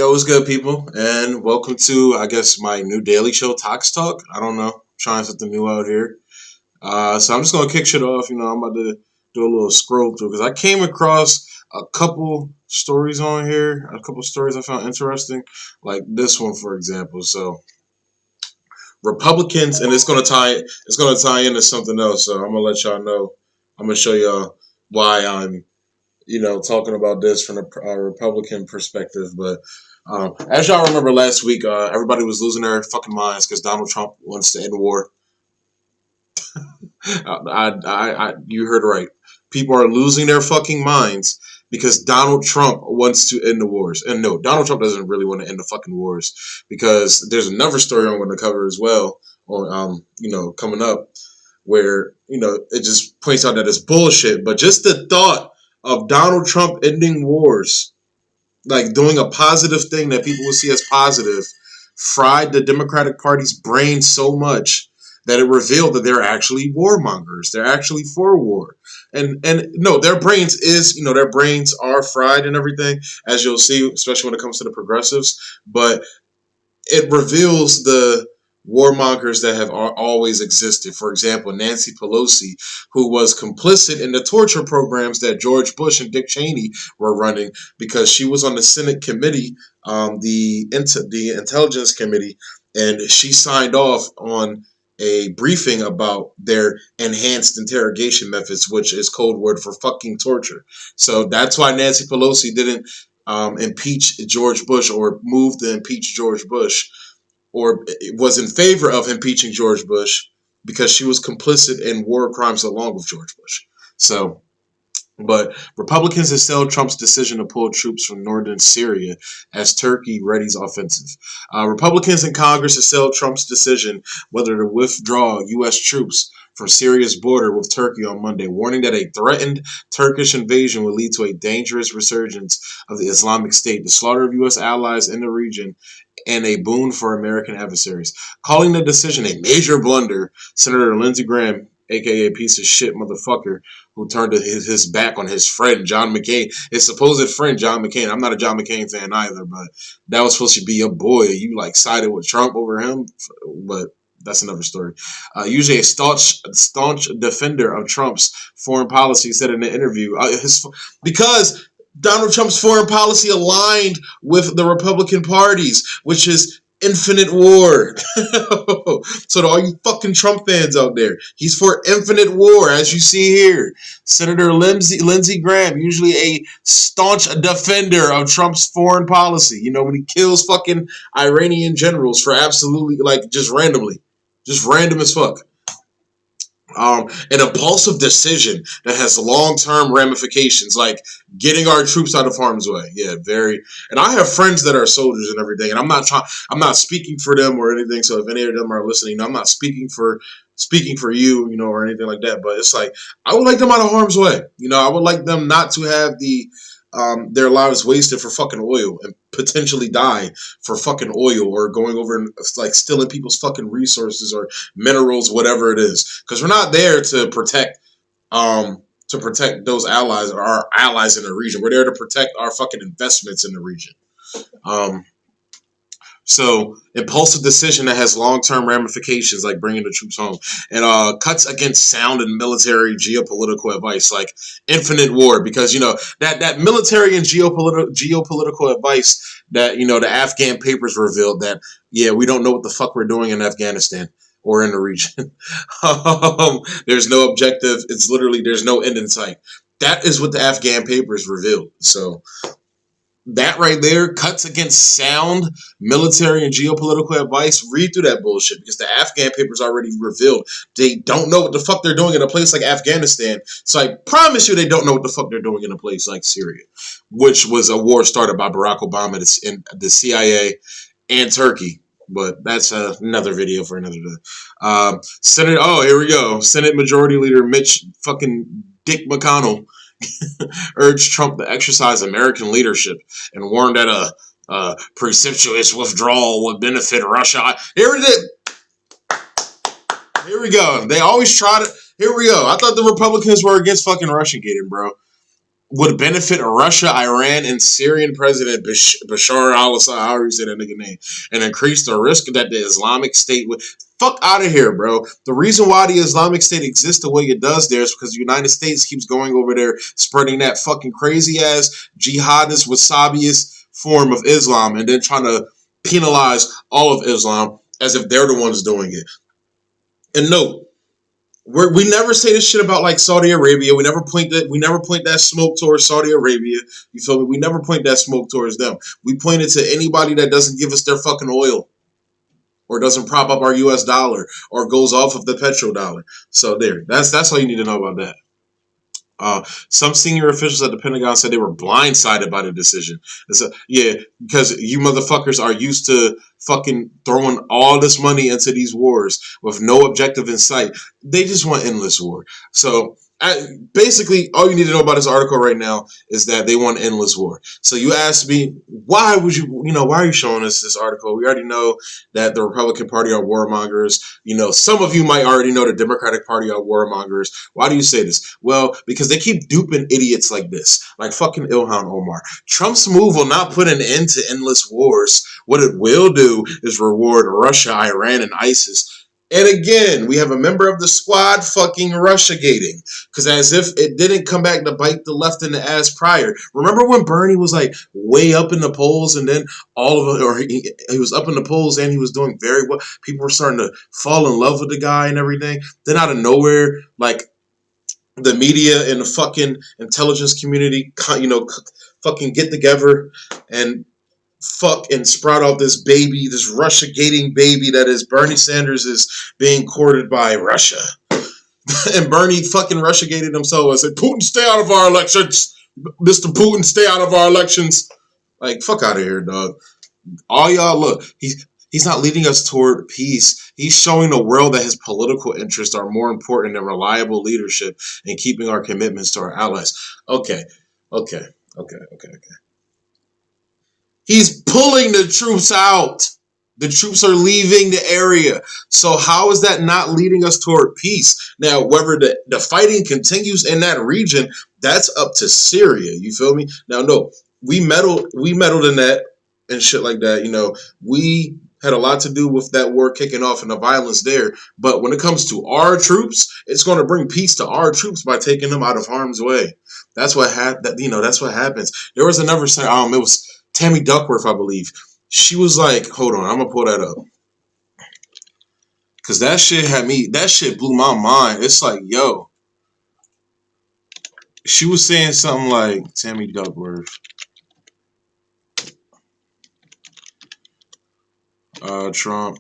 Yo, what's good, people? And welcome to, I guess, my new daily show, Tox Talk. I don't know, trying something new out here. So I'm just gonna kick shit off. I'm about to do a little scroll through because I came across a couple stories on here, a couple stories I found interesting, like this one, for example. So Republicans, and it's gonna tie into something else. So I'm gonna let y'all know. I'm gonna show y'all why I'm talking about this from a Republican perspective. But as y'all remember last week, everybody was losing their fucking minds because Donald Trump wants to end war. You heard right. People are losing their fucking minds because Donald Trump wants to end the wars. And no, Donald Trump doesn't really want to end the fucking wars because there's another story I'm going to cover as well, on coming up, where it just points out that it's bullshit. But just the thought of Donald Trump ending wars, like doing a positive thing that people will see as positive, fried the Democratic Party's brain so much that it revealed that they're actually warmongers. They're actually for war. And no, their brains are fried and everything, as you'll see, especially when it comes to the progressives. But it reveals the warmongers that have always existed. For example, Nancy Pelosi, who was complicit in the torture programs that George Bush and Dick Cheney were running, because she was on the Senate committee, the Intelligence Committee, and she signed off on a briefing about their enhanced interrogation methods, which is code word for fucking torture. So that's why Nancy Pelosi didn't impeach George Bush or move to impeach George Bush, or was in favor of impeaching George Bush, because she was complicit in war crimes along with George Bush. So, but Republicans assailed Trump's decision to pull troops from northern Syria as Turkey readies offensive. Republicans in Congress assailed Trump's decision whether to withdraw U.S. troops from Syria's border with Turkey on Monday, warning that a threatened Turkish invasion would lead to a dangerous resurgence of the Islamic State, the slaughter of U.S. allies in the region, and a boon for American adversaries. Calling the decision a major blunder, Senator Lindsey Graham, aka piece of shit motherfucker, who turned his back on his friend John McCain, his supposed friend John McCain. I'm not a John McCain fan either, but that was supposed to be your boy. You sided with Trump over him, but that's another story. Usually a staunch defender of Trump's foreign policy, said in an interview, because Donald Trump's foreign policy aligned with the Republican parties, which is infinite war. So to all you fucking Trump fans out there, he's for infinite war, as you see here. Senator Lindsey Graham, usually a staunch defender of Trump's foreign policy. When he kills fucking Iranian generals for absolutely, just randomly. Just random as fuck. An impulsive decision that has long-term ramifications, like getting our troops out of harm's way. Yeah, very. And I have friends that are soldiers and everything, and I'm not speaking for them or anything. So if any of them are listening, I'm not speaking for you, or anything like that. But it's like, I would like them out of harm's way. I would like them not to have their lives wasted for fucking oil and potentially die for fucking oil, or going over and stealing people's fucking resources or minerals, whatever it is. Because we're not there to protect those allies, or our allies in the region. We're there to protect our fucking investments in the region. So, impulsive decision that has long-term ramifications, like bringing the troops home, and cuts against sound and military geopolitical advice, like infinite war, because that military and geopolitical advice that the Afghan papers revealed, that we don't know what the fuck we're doing in Afghanistan or in the region. There's no objective. It's literally, there's no end in sight. That is what the Afghan papers revealed. So that right there cuts against sound military and geopolitical advice. Read through that bullshit, because the Afghan papers already revealed they don't know what the fuck they're doing in a place like Afghanistan. So I promise you they don't know what the fuck they're doing in a place like Syria, which was a war started by Barack Obama and the CIA and Turkey. But that's another video for another day. Here we go. Senate Majority Leader Mitch fucking Dick McConnell urged Trump to exercise American leadership and warned that a precipitous withdrawal would benefit Russia. Here we go. They always try to. Here we go. I thought the Republicans were against fucking Russiagate, bro. would benefit Russia, Iran, and Syrian President Bashar al-Assad, however you say that nigga name, and increase the risk that the Islamic State would... Fuck out of here, bro. The reason why the Islamic State exists the way it does there is because the United States keeps going over there spreading that fucking crazy-ass jihadist, wasabiist form of Islam and then trying to penalize all of Islam as if they're the ones doing it. And no, we never say this shit about like Saudi Arabia. We never point that smoke towards Saudi Arabia. You feel me? We never point that smoke towards them. We point it to anybody that doesn't give us their fucking oil, or doesn't prop up our US dollar, or goes off of the petrodollar. So there. That's all you need to know about that. Some senior officials at the Pentagon said they were blindsided by the decision. And so, yeah, because you motherfuckers are used to fucking throwing all this money into these wars with no objective in sight. They just want endless war. So basically, all you need to know about this article right now is that they want endless war. So you asked me, why are you showing us this article? We already know that the Republican Party are warmongers. Some of you might already know the Democratic Party are warmongers. Why do you say this? Well, because they keep duping idiots like this, like fucking Ilhan Omar. Trump's move will not put an end to endless wars. What it will do is reward Russia, Iran, and ISIS. And again, we have a member of the squad fucking Russiagating, because as if it didn't come back to bite the left in the ass prior. Remember when Bernie was like way up in the polls, and then all of it, or he was up in the polls and he was doing very well. People were starting to fall in love with the guy and everything. Then out of nowhere, like the media and the fucking intelligence community, fucking get together and fuck and sprout out this baby, this Russia-gating baby that is Bernie Sanders is being courted by Russia. And Bernie fucking Russia-gated himself and said, Putin, stay out of our elections. Mr. Putin, stay out of our elections. Like, fuck out of here, dog. All y'all, look, he's not leading us toward peace. He's showing the world that his political interests are more important than reliable leadership and keeping our commitments to our allies. Okay. He's pulling the troops out. The troops are leaving the area. So how is that not leading us toward peace? Now, whether the fighting continues in that region, that's up to Syria. You feel me? Now, no, we meddled in that and shit like that. We had a lot to do with that war kicking off and the violence there. But when it comes to our troops, it's going to bring peace to our troops by taking them out of harm's way. That's what that's what happens. There was another it was Tammy Duckworth, I believe. She was like, hold on, I'm going to pull that up. Because that shit blew my mind. It's like, yo. She was saying something like, Tammy Duckworth. Trump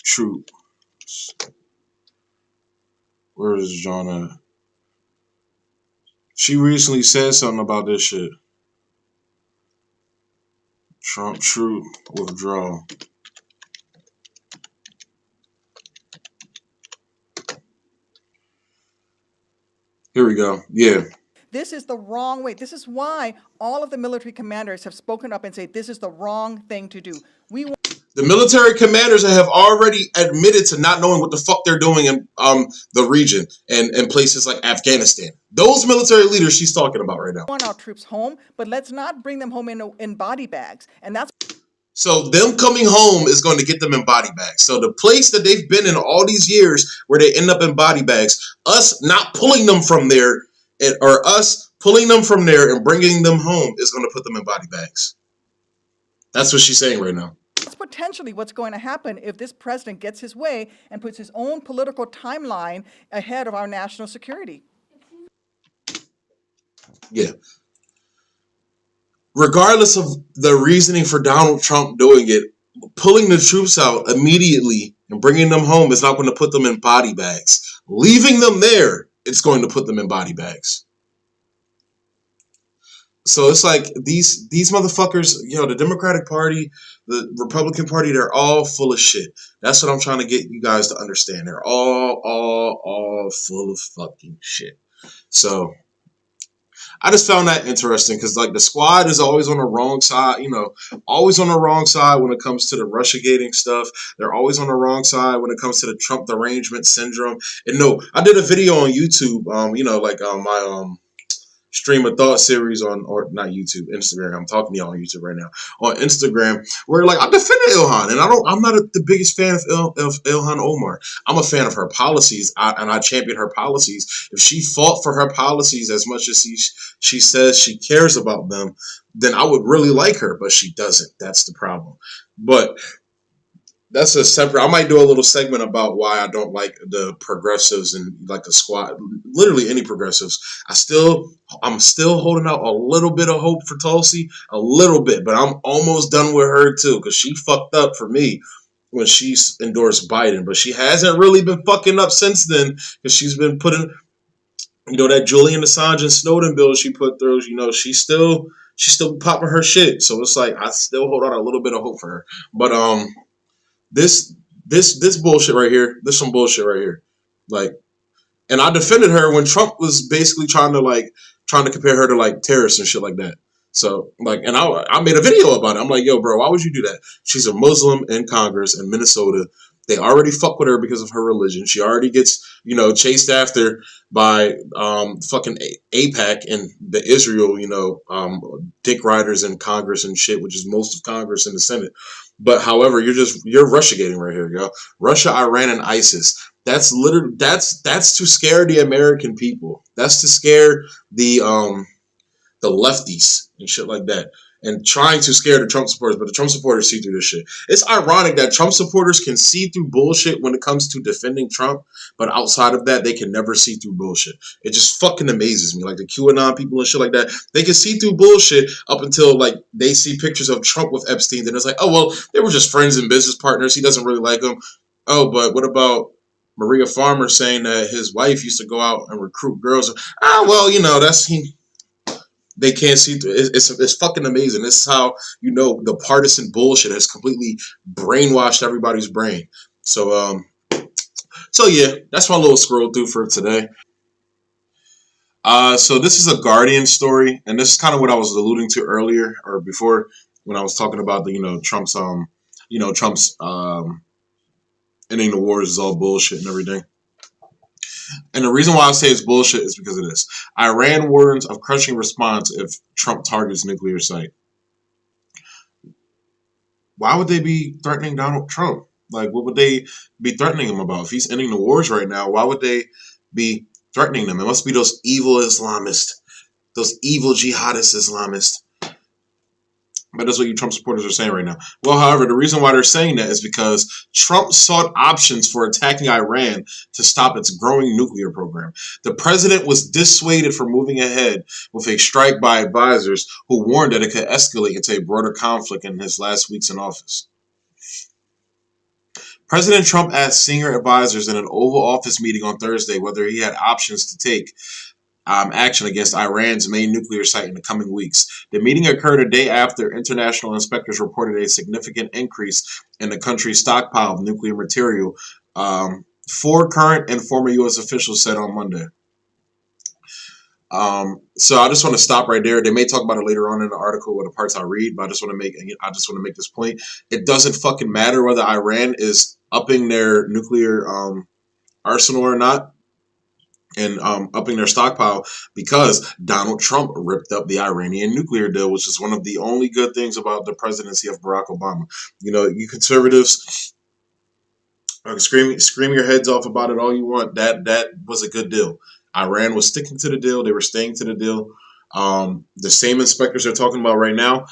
troops. Where is John at? She recently said something about this shit. Trump troop withdrawal. Here we go. Yeah. This is the wrong way. This is why all of the military commanders have spoken up and said this is the wrong thing to do. The military commanders have already admitted to not knowing what the fuck they're doing in the region and places like Afghanistan. Those military leaders she's talking about right now. We want our troops home, but let's not bring them home in body bags. And that's so them coming home is going to get them in body bags. So the place that they've been in all these years where they end up in body bags, us not pulling them from there or us pulling them from there and bringing them home is going to put them in body bags. That's what she's saying right now. That's potentially what's going to happen if this president gets his way and puts his own political timeline ahead of our national security. Yeah. Regardless of the reasoning for Donald Trump doing it, pulling the troops out immediately and bringing them home is not going to put them in body bags. Leaving them there, it's going to put them in body bags. So it's like these motherfuckers, the Democratic Party, the Republican Party, they're all full of shit. That's what I'm trying to get you guys to understand. They're all full of fucking shit. So I just found that interesting because like the squad is always on the wrong side, always on the wrong side when it comes to the Russiagating stuff. They're always on the wrong side when it comes to the Trump derangement syndrome. And no, I did a video on YouTube, stream a thought series on, or not YouTube, Instagram. I'm talking to y'all on YouTube right now. On Instagram, where like I defended Ilhan, and I'm not the biggest fan of Ilhan Omar. I'm a fan of her policies, and I champion her policies. If she fought for her policies as much as she says she cares about them, then I would really like her, but she doesn't. That's the problem. But that's a separate. I might do a little segment about why I don't like the progressives and like the squad. Literally any progressives. I'm still holding out a little bit of hope for Tulsi, a little bit, but I'm almost done with her too because she fucked up for me when she endorsed Biden, but she hasn't really been fucking up since then because she's been putting, that Julian Assange and Snowden bill she put through. She's still popping her shit. So it's like I still hold out a little bit of hope for her, but this this bullshit right here. This some bullshit right here. Like, and I defended her when Trump was basically trying to compare her to like terrorists and shit like that. So like, and I made a video about it. I'm like, yo, bro, why would you do that? She's a Muslim in Congress in Minnesota. They already fuck with her because of her religion. She already gets, chased after by fucking AIPAC and the Israel, dick riders in Congress and shit, which is most of Congress and the Senate. But however, you're Russiagating right here, yo. Russia, Iran, and ISIS. That's to scare the American people. That's to scare the lefties and shit like that, and trying to scare the Trump supporters, but the Trump supporters see through this shit. It's ironic that Trump supporters can see through bullshit when it comes to defending Trump, but outside of that, they can never see through bullshit. It just fucking amazes me. Like the QAnon people and shit like that, they can see through bullshit up until like they see pictures of Trump with Epstein, then it's like, oh well, they were just friends and business partners. He doesn't really like them. Oh, but what about Maria Farmer saying that his wife used to go out and recruit girls? Ah, well, that's he. They can't see through. It's fucking amazing. This is how the partisan bullshit has completely brainwashed everybody's brain. So yeah, that's my little scroll through for today. So this is a Guardian story, and this is kind of what I was alluding to earlier or before when I was talking about the Trump's ending the wars is all bullshit and everything. And the reason why I say it's bullshit is because of this. Iran warns of crushing response if Trump targets nuclear site. Why would they be threatening Donald Trump? Like, what would they be threatening him about? If he's ending the wars right now, why would they be threatening them? It must be those evil Islamists, those evil jihadist Islamists. But that's what you Trump supporters are saying right now. Well, however, the reason why they're saying that is because Trump sought options for attacking Iran to stop its growing nuclear program. The president was dissuaded from moving ahead with a strike by advisors who warned that it could escalate into a broader conflict in his last weeks in office. President Trump asked senior advisors in an Oval Office meeting on Thursday whether he had options to take action against Iran's main nuclear site in the coming weeks. The meeting occurred a day after international inspectors reported a significant increase in the country's stockpile of nuclear material, four current and former U.S. officials said on Monday. So I just want to stop right there. They may talk about it later on in the article or the parts I read, but I just want to make this point. It doesn't fucking matter whether Iran is upping their nuclear arsenal or not, and upping their stockpile, because Donald Trump ripped up the Iranian nuclear deal, which is one of the only good things about the presidency of Barack Obama. You conservatives scream your heads off about it all you want. That was a good deal. Iran was sticking to the deal. They were staying to the deal. The same inspectors they're talking about right now,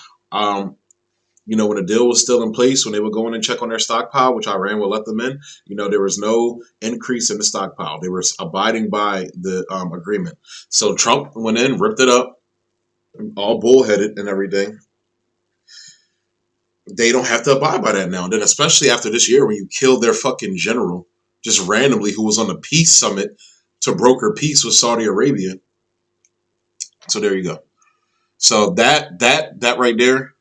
when the deal was still in place, when they would go in and check on their stockpile, which Iran would let them in, there was no increase in the stockpile. They were abiding by the agreement. So Trump went in, ripped it up, all bullheaded and everything. They don't have to abide by that now. And then especially after this year when you killed their fucking general, just randomly, who was on the peace summit to broker peace with Saudi Arabia. So there you go. So that right there,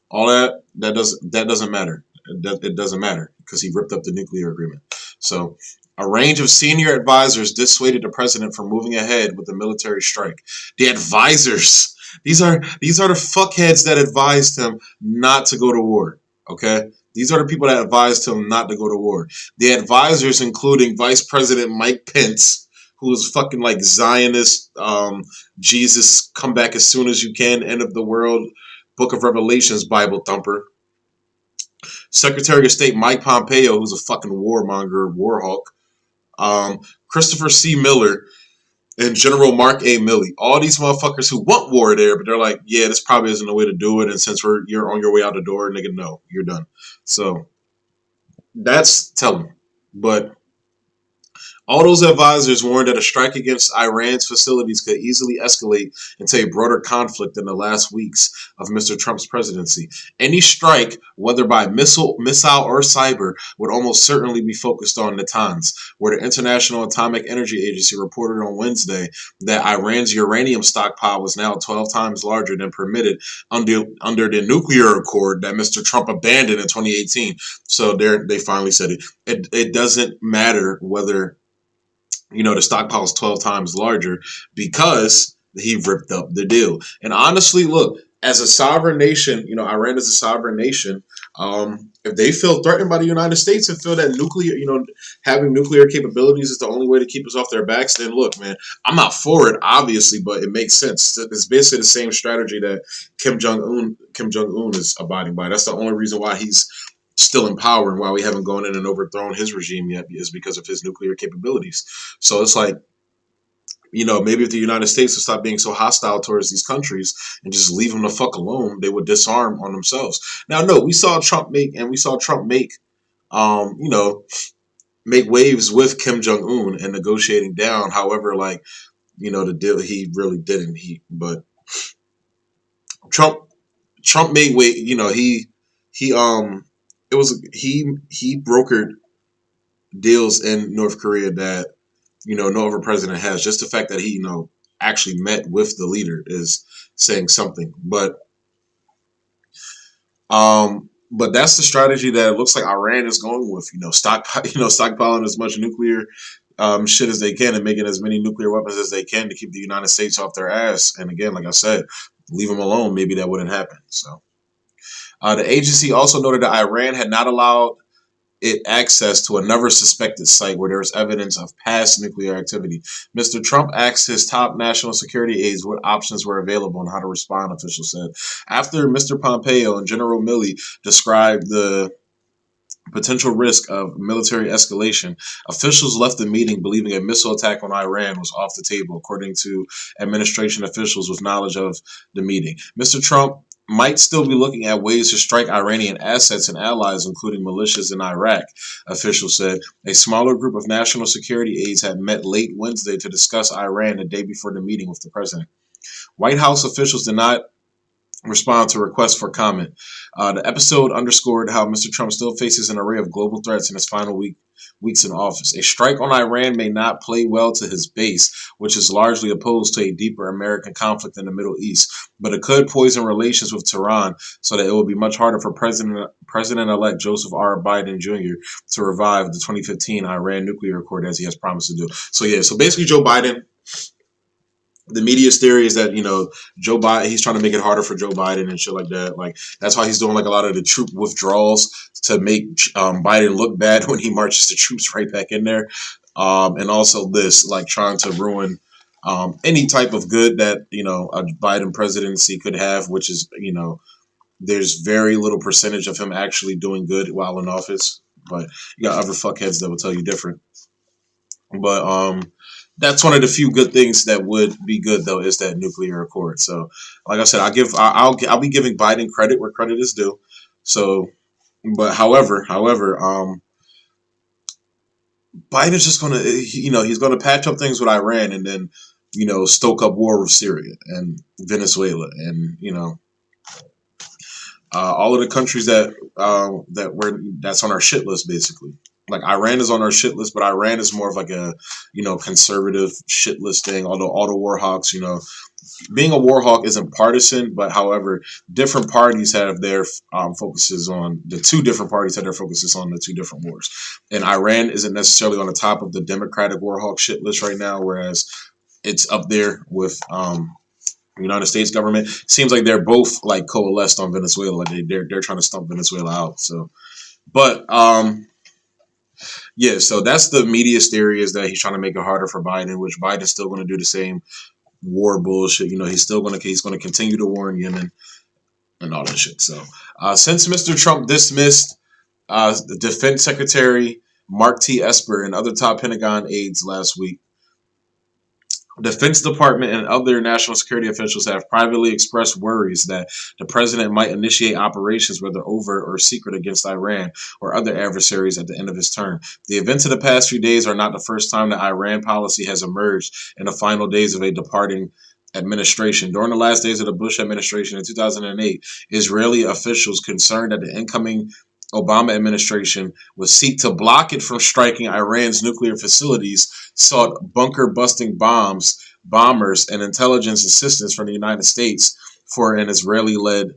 all that doesn't matter. It doesn't matter because he ripped up the nuclear agreement. So a range of senior advisors dissuaded the president from moving ahead with the military strike. The advisors, these are the fuckheads that advised him not to go to war. Okay, these are the people that advised him not to go to war. The advisors, including Vice President Mike Pence, who is fucking like Zionist, Jesus, come back as soon as you can, end of the world, Book of Revelations, Bible thumper. Secretary of State Mike Pompeo, who's a fucking warmonger, war hawk. Christopher C. Miller, and General Mark A. Milley. All these motherfuckers who want war there, but they're like, yeah, this probably isn't the way to do it. And since you're on your way out the door, nigga, no, you're done. So that's telling. But all those advisors warned that a strike against Iran's facilities could easily escalate into a broader conflict in the last weeks of Mr. Trump's presidency. Any strike, whether by missile or cyber, would almost certainly be focused on Natanz, where the International Atomic Energy Agency reported on Wednesday that Iran's uranium stockpile was now 12 times larger than permitted under the nuclear accord that Mr. Trump abandoned in 2018. So they finally said it. It doesn't matter whether the stockpile is 12 times larger because he ripped up the deal. And honestly, look, as a sovereign nation, Iran is a sovereign nation. If they feel threatened by the United States and feel that having nuclear capabilities is the only way to keep us off their backs, then look, man, I'm not for it, obviously, but it makes sense. It's basically the same strategy that Kim Jong-un is abiding by. That's the only reason why he's still in power and why we haven't gone in and overthrown his regime yet is because of his nuclear capabilities. So it's like, maybe if the United States would stop being so hostile towards these countries and just leave them the fuck alone, they would disarm on themselves. Now, no, we saw Trump make, make waves with Kim Jong Un and negotiating down. However, the deal he really didn't. But Trump made way. He it was he brokered deals in North Korea that no other president has. Just the fact that he actually met with the leader is saying something. But that's the strategy that it looks like Iran is going with. Stockpiling as much nuclear shit as they can and making as many nuclear weapons as they can to keep the United States off their ass. And again, like I said, leave them alone. Maybe that wouldn't happen. So the agency also noted that Iran had not allowed it access to another suspected site where there was evidence of past nuclear activity. Mr. Trump asked his top national security aides what options were available and how to respond, officials said. After Mr. Pompeo and General Milley described the potential risk of military escalation, officials left the meeting believing a missile attack on Iran was off the table, according to administration officials with knowledge of the meeting. Mr. Trump might still be looking at ways to strike Iranian assets and allies, including militias in Iraq, officials said. A smaller group of national security aides had met late Wednesday to discuss Iran the day before the meeting with the president. White House officials did not respond to requests for comment. The episode underscored how Mr. Trump still faces an array of global threats in his final weeks in office. A strike on Iran may not play well to his base, which is largely opposed to a deeper American conflict in the Middle East, but it could poison relations with Tehran so that it will be much harder for President-elect Joseph R. Biden Jr. to revive the 2015 Iran nuclear accord as he has promised to do. So basically Joe Biden, the media's theory is that Joe Biden, he's trying to make it harder for Joe Biden and shit like that. Like that's why he's doing a lot of the troop withdrawals to make Biden look bad when he marches the troops right back in there, and also this trying to ruin any type of good that a Biden presidency could have, which is there's very little percentage of him actually doing good while in office, but you got other fuckheads that will tell you different. But that's one of the few good things that would be good though is that nuclear accord. So, like I said, I'll be giving Biden credit where credit is due. So, but however, Biden's just gonna he's gonna patch up things with Iran and then stoke up war with Syria and Venezuela and all of the countries that's on our shit list basically. Like Iran is on our shit list, but Iran is more of a conservative shit list thing. Although all the war hawks, being a war hawk isn't partisan, but however, different parties have their focuses on the two different parties have their focuses on the two different wars. And Iran isn't necessarily on the top of the Democratic war hawk shit list right now, whereas it's up there with United States government. Seems like they're both coalesced on Venezuela. They're trying to stump Venezuela out. So, but Yeah, so that's the media's theory, is that he's trying to make it harder for Biden, which Biden's still going to do the same war bullshit. He's going to continue to war in Yemen and all that shit. So since Mr. Trump dismissed the Defense Secretary Mark T. Esper and other top Pentagon aides last week, Defense Department and other national security officials have privately expressed worries that the president might initiate operations, whether overt or secret, against Iran or other adversaries at the end of his term. The events of the past few days are not the first time that Iran policy has emerged in the final days of a departing administration. During the last days of the Bush administration in 2008, Israeli officials concerned that the incoming Obama administration would seek to block it from striking Iran's nuclear facilities, sought bunker-busting bombers, and intelligence assistance from the United States for an Israeli-led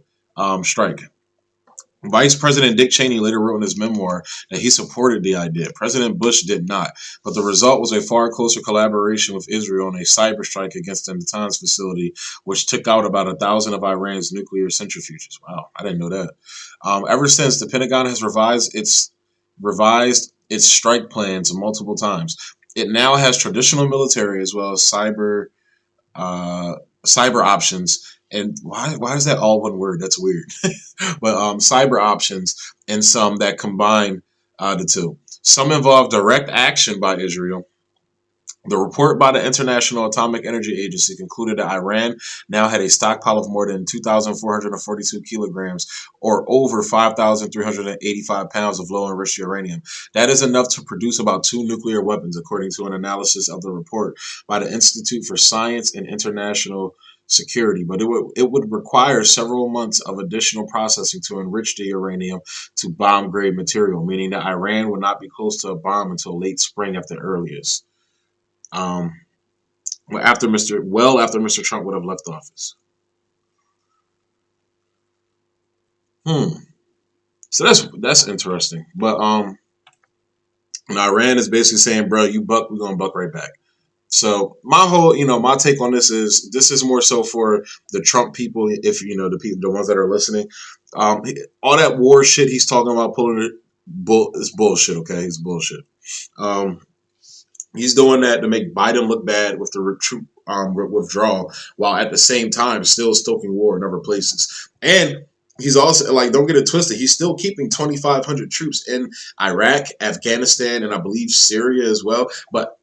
strike. Vice President Dick Cheney later wrote in his memoir that he supported the idea. President Bush did not, but the result was a far closer collaboration with Israel on a cyber strike against the Natanz facility, which took out about 1,000 of Iran's nuclear centrifuges. Wow, I didn't know that. Ever since, the Pentagon has revised its strike plans multiple times. It now has traditional military as well as uh, cyber options. And why is that all one word? That's weird. But cyber options, and some that combine the two. Some involve direct action by Israel. The report by the International Atomic Energy Agency concluded that Iran now had a stockpile of more than 2,442 kilograms, or over 5,385 pounds of low-enriched uranium. That is enough to produce about 2 nuclear weapons, according to an analysis of the report by the Institute for Science and International Security. But it would require several months of additional processing to enrich the uranium to bomb-grade material, meaning that Iran would not be close to a bomb until late spring at the earliest. Um, after Mr. Trump would have left office. So that's interesting. But Iran is basically saying, bro, you buck, we're gonna buck right back. So my take on this is more so for the Trump people, if the people, the ones that are listening. All that war shit he's talking about pulling it, is bullshit. Okay, it's bullshit. Um, He's doing that to make Biden look bad with the withdrawal, while at the same time still stoking war in other places. And he's also, like, don't get it twisted, he's still keeping 2,500 troops in Iraq, Afghanistan, and I believe Syria as well. But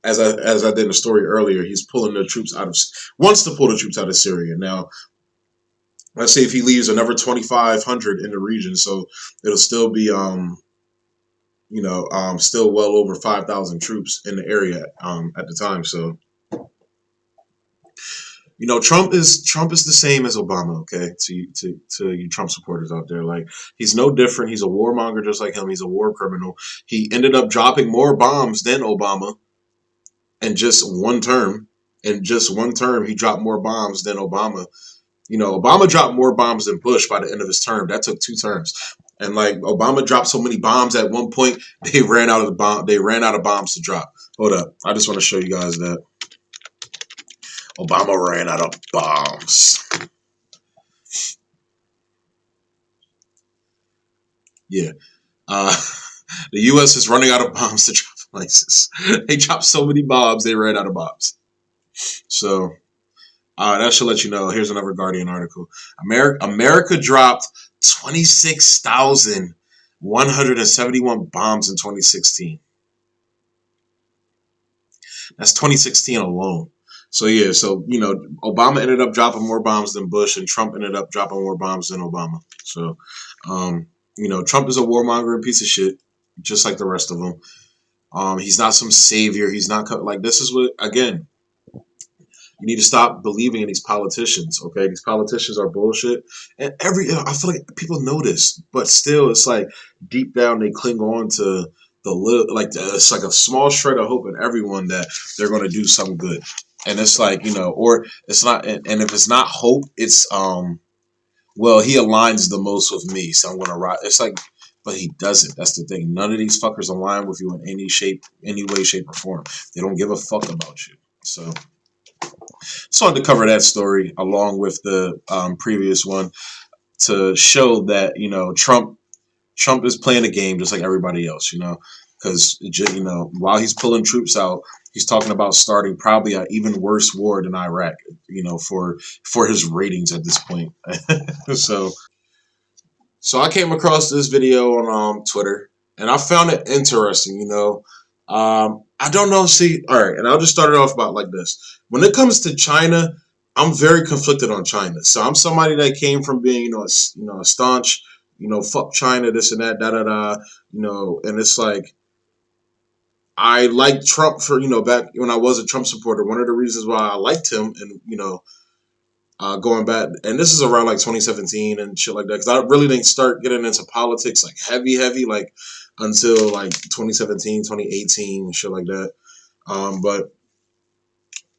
as I did in the story earlier, he's pulling the troops wants to pull the troops out of Syria. Now, let's say if he leaves another 2,500 in the region, so it'll still be still well over 5,000 troops in the area at the time. So, Trump is the same as Obama. Okay, to you Trump supporters out there, like, he's no different. He's a warmonger just like him. He's a war criminal. He ended up dropping more bombs than Obama in just one term. In just one term, he dropped more bombs than Obama. Obama dropped more bombs than Bush by the end of his term. That took 2 terms. And, like, Obama dropped so many bombs at one point, they ran out of bombs to drop. Hold up. I just want to show you guys that Obama ran out of bombs. Yeah. Uh, the U.S. is running out of bombs to drop places. They dropped so many bombs, they ran out of bombs. So, that should let you know. Here's another Guardian article. America dropped 26,171 bombs in 2016. That's 2016 alone. So yeah, Obama ended up dropping more bombs than Bush, and Trump ended up dropping more bombs than Obama. So, Trump is a warmonger and piece of shit, just like the rest of them. He's not some savior. He's not like, this is what, again, you need to stop believing in these politicians. Okay, these politicians are bullshit, and I feel like people know this, but still, it's like deep down they cling on to the little, like, it's like a small shred of hope in everyone that they're going to do something good, and it's like, or it's not, and if it's not hope, it's well, he aligns the most with me, so I'm going to ride. It's like, but he doesn't. That's the thing. None of these fuckers align with you in any way, shape, or form. They don't give a fuck about you. So I wanted to cover that story along with the previous one to show that Trump is playing a game just like everybody else. because while he's pulling troops out, he's talking about starting probably an even worse war than Iraq. For his ratings at this point. so so I came across this video on Twitter, and I found it interesting. I don't know. See, all right, and I'll just start it off about like this. When it comes to China, I'm very conflicted on China. So I'm somebody that came from being a staunch fuck China, this and that, da da da. And it's like I liked Trump for back when I was a Trump supporter. One of the reasons why I liked him, and going back, and this is around like 2017 and shit like that, because I really didn't start getting into politics like heavy, like until like 2017, 2018, and shit like that. But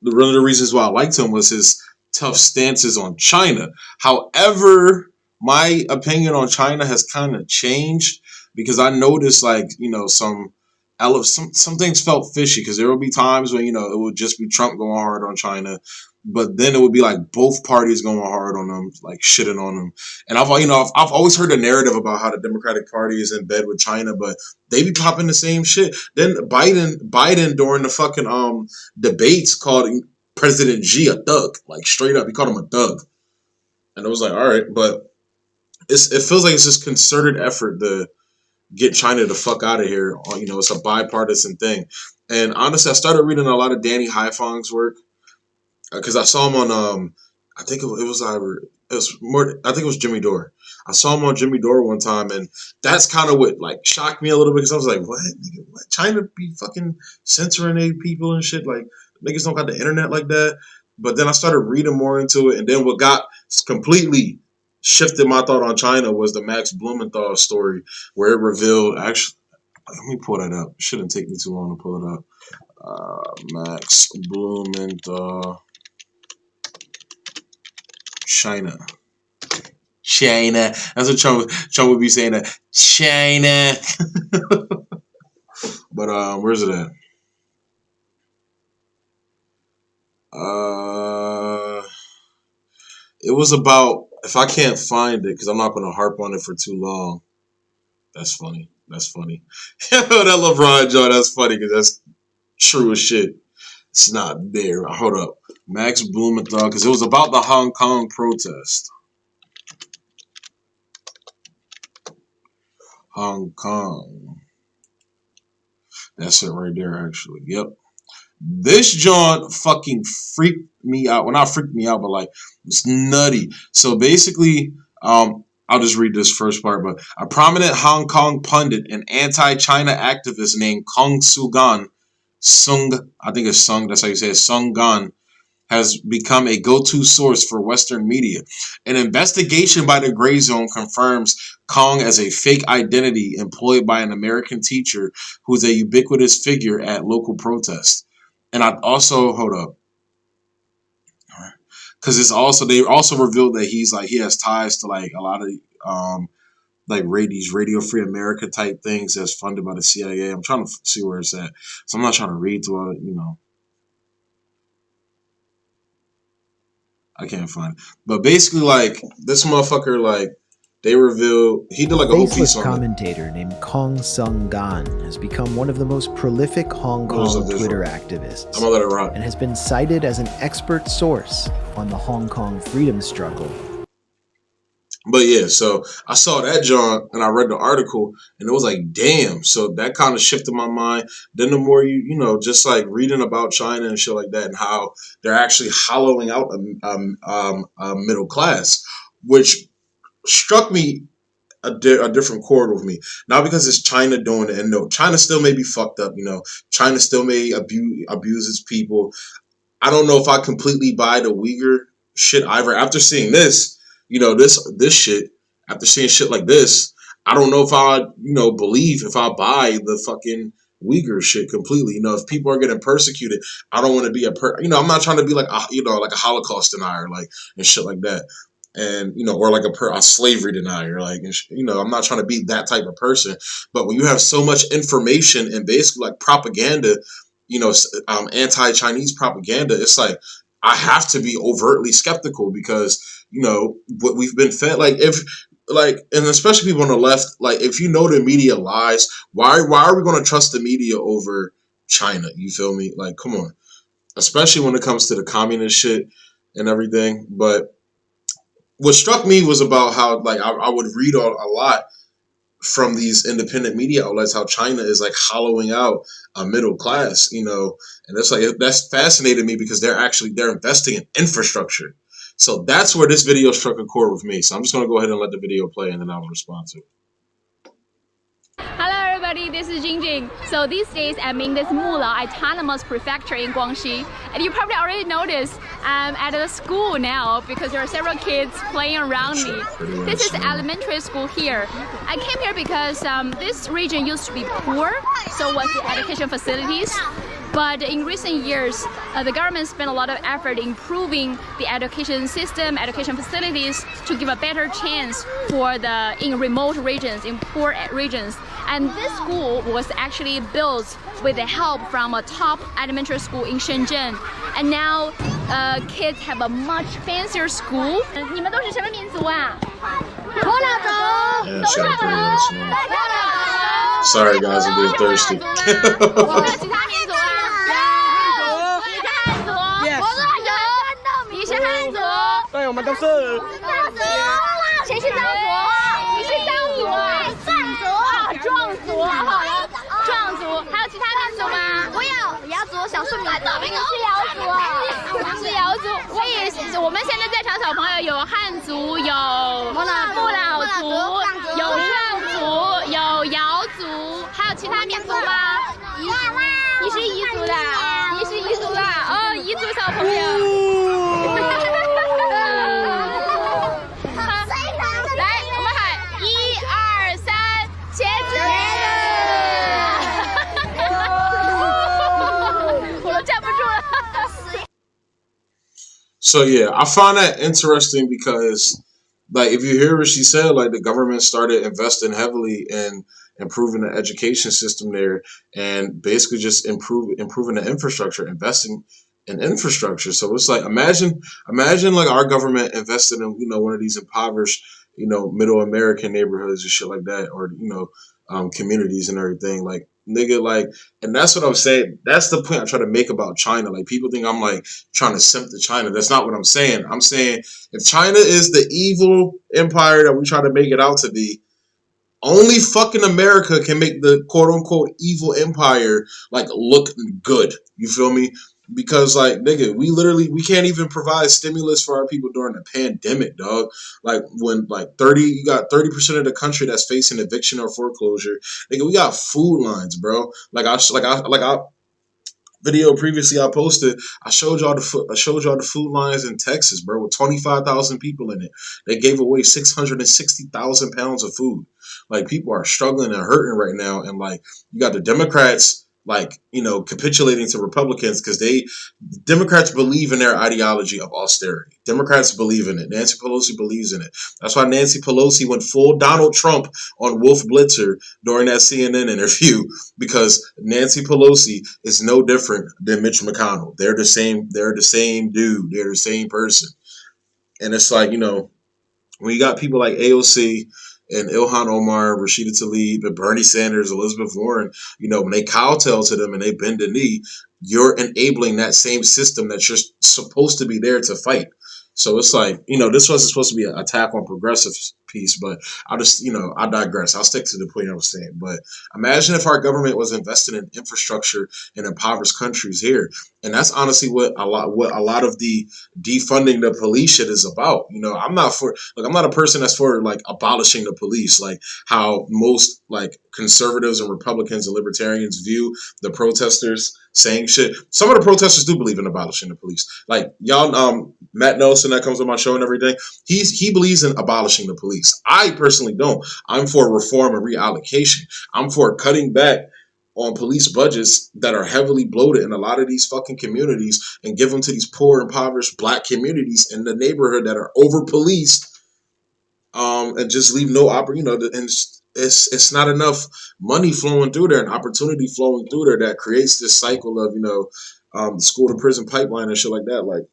one of the reasons why I liked him was his tough stances on China. However, my opinion on China has kind of changed because I noticed like some things felt fishy because there would be times when it would just be Trump going hard on China, but then it would be like both parties going hard on them, like shitting on them. And I've always heard a narrative about how the Democratic Party is in bed with China, but they be popping the same shit. Then Biden during the fucking debates called President Xi a thug, like straight up, he called him a thug, and it was like, all right, but it feels like it's this concerted effort to get China the fuck out of here. It's a bipartisan thing. And honestly, I started reading a lot of Danny Haifong's work because I saw him on I think I think it was Jimmy Dore. I saw him on Jimmy Dore one time, and that's kind of what like shocked me a little bit because I was like, what? Nigga, what? China be fucking censoring their people and shit? Like niggas don't got the internet like that. But then I started reading more into it, and then what got completely shifted my thought on China was the Max Blumenthal story, where it revealed actually. Let me pull that up. It shouldn't take me too long to pull it up. Max Blumenthal, China. China. That's what Trump would be saying. That China. But where's it at? It was about, if I can't find it, because I'm not going to harp on it for too long. That's funny. That's funny. That LeBron joint, that's funny because that's true as shit. It's not there. Hold up. Max Blumenthal, because it was about the Hong Kong protest. Hong Kong. That's it right there, actually. Yep. This joint fucking freaked me out. Well, not freaked me out, but like, it's nutty. So basically, I'll just read this first part, but a prominent Hong Kong pundit and anti-China activist named Kong I think it's Sung, that's how you say it, Sung Gan, has become a go-to source for Western media. An investigation by the Gray Zone confirms Kong as a fake identity employed by an American teacher who is a ubiquitous figure at local protests. And I also, hold up, because they also revealed that he has ties to like a lot of like readies, Radio Free America type things that's funded by the CIA. I'm trying to see where it's at, so I'm not trying to read through it. I can't find it. But basically, like this motherfucker, like they revealed he did like a whole piece on commentator named Kong Sung Gan has become one of the most prolific Hong Kong Twitter activists. I'm gonna let it rock. And has been cited as an expert source on the Hong Kong freedom struggle. But yeah, so I saw that John and I read the article and it was like, damn. So that kind of shifted my mind. Then the more just like reading about China and shit like that and how they're actually hollowing out a middle class, which struck me a different chord with me. Not because it's China doing it, and no, China still may be fucked up. China still may abuse its people. I don't know if I completely buy the Uyghur shit either. After seeing this, this shit, after seeing shit like this, I don't know if I, believe if I buy the fucking Uyghur shit completely. If people are getting persecuted, I don't want to be I'm not trying to be like like a Holocaust denier, like and shit like that. And or like a slavery denier, like I'm not trying to be that type of person. But when you have so much information and basically like propaganda, anti-Chinese propaganda, it's like I have to be overtly skeptical because what we've been fed. Like like, and especially people on the left, like, if you know the media lies, why are we going to trust the media over China? You feel me? Like, come on. Especially when it comes to the communist shit and everything. But what struck me was about how, like, I would read a lot from these independent media outlets how China is like hollowing out a middle class, you know, and it's like that's fascinated me because they're investing in infrastructure. So that's where this video struck a chord with me. So I'm just gonna go ahead and let the video play and then I'll respond to it. Hello everybody, this is Jingjing. So these days I'm in this Mula Autonomous Prefecture in Guangxi. And you probably already noticed I'm at the school now because there are several kids playing around me. This is elementary school here. I came here because this region used to be poor, so was the education facilities. But in recent years, the government spent a lot of effort improving the education system, education facilities to give a better chance for in remote regions, in poor regions. And this school was actually built with the help from a top elementary school in Shenzhen. And now kids have a much fancier school. 你们都是什么民族啊？头脑族，都是头脑族。 Sorry guys, I'm being thirsty. 有没有其他民族啊？有，你是汉族，我是汉族，你是汉族，对，我们都是。藏族，谁是藏族？你是藏族，藏族，壮族，好了，壮族，还有其他民族吗？我有瑶族、少数民族，你是瑶族啊？是瑶族，所以我们现在在场小朋友有汉族，有木老族，有壮族，有瑶族，还有其他民族吗？你是彝族的，你是彝族的，哦，彝族小朋友。来，我们喊1、2、3，茄子。我都站不住了。So yeah, I find that interesting because, like, if you hear what she said, like, the government started investing heavily in improving the education system there and basically just improving the infrastructure, investing in infrastructure. So it's like, imagine like our government invested in, you know, one of these impoverished, you know, middle American neighborhoods and shit like that, or, you know, communities and everything. Like, nigga, like, and that's what I'm saying. That's the point I try to make about China. Like, people think I'm like trying to simp to China. That's not what I'm saying. I'm saying if China is the evil empire that we try to make it out to be, only fucking America can make the quote unquote evil empire like look good. You feel me? Because, like, nigga, we can't even provide stimulus for our people during the pandemic, dog. Like, when like you got 30% of the country that's facing eviction or foreclosure. Nigga, we got food lines, bro. Like I video previously I posted, I showed y'all the food lines in Texas, bro, with 25,000 people in it. They gave away 660,000 pounds of food. Like, people are struggling and hurting right now, and like, you got the Democrats, like, you know, capitulating to Republicans because Democrats believe in their ideology of austerity. Democrats believe in it. Nancy Pelosi believes in it. That's why Nancy Pelosi went full Donald Trump on Wolf Blitzer during that CNN interview, because Nancy Pelosi is no different than Mitch McConnell. They're the same dude. They're the same person. And it's like, you know, when you got people like AOC and Ilhan Omar, Rashida Tlaib, and Bernie Sanders, Elizabeth Warren, you know, when they kowtow to them and they bend the knee, you're enabling that same system that you're supposed to be there to fight. So it's like, you know, this wasn't supposed to be an attack on progressive piece, but I'll just, you know, I digress. I'll stick to the point I was saying. But imagine if our government was investing in infrastructure in impoverished countries here. And that's honestly what a lot of the defunding the police shit is about. You know, I'm not a person that's for like abolishing the police, like how most like conservatives and Republicans and libertarians view the protesters saying shit. Some of the protesters do believe in abolishing the police. Like, y'all, Matt Nelson that comes on my show and everything, he believes in abolishing the police. I personally don't. I'm for reform and reallocation. I'm for cutting back on police budgets that are heavily bloated in a lot of these fucking communities and give them to these poor, impoverished black communities in the neighborhood that are over policed, and just leave no and it's not enough money flowing through there and opportunity flowing through there that creates this cycle of, you know, the school to prison pipeline and shit like that. Like,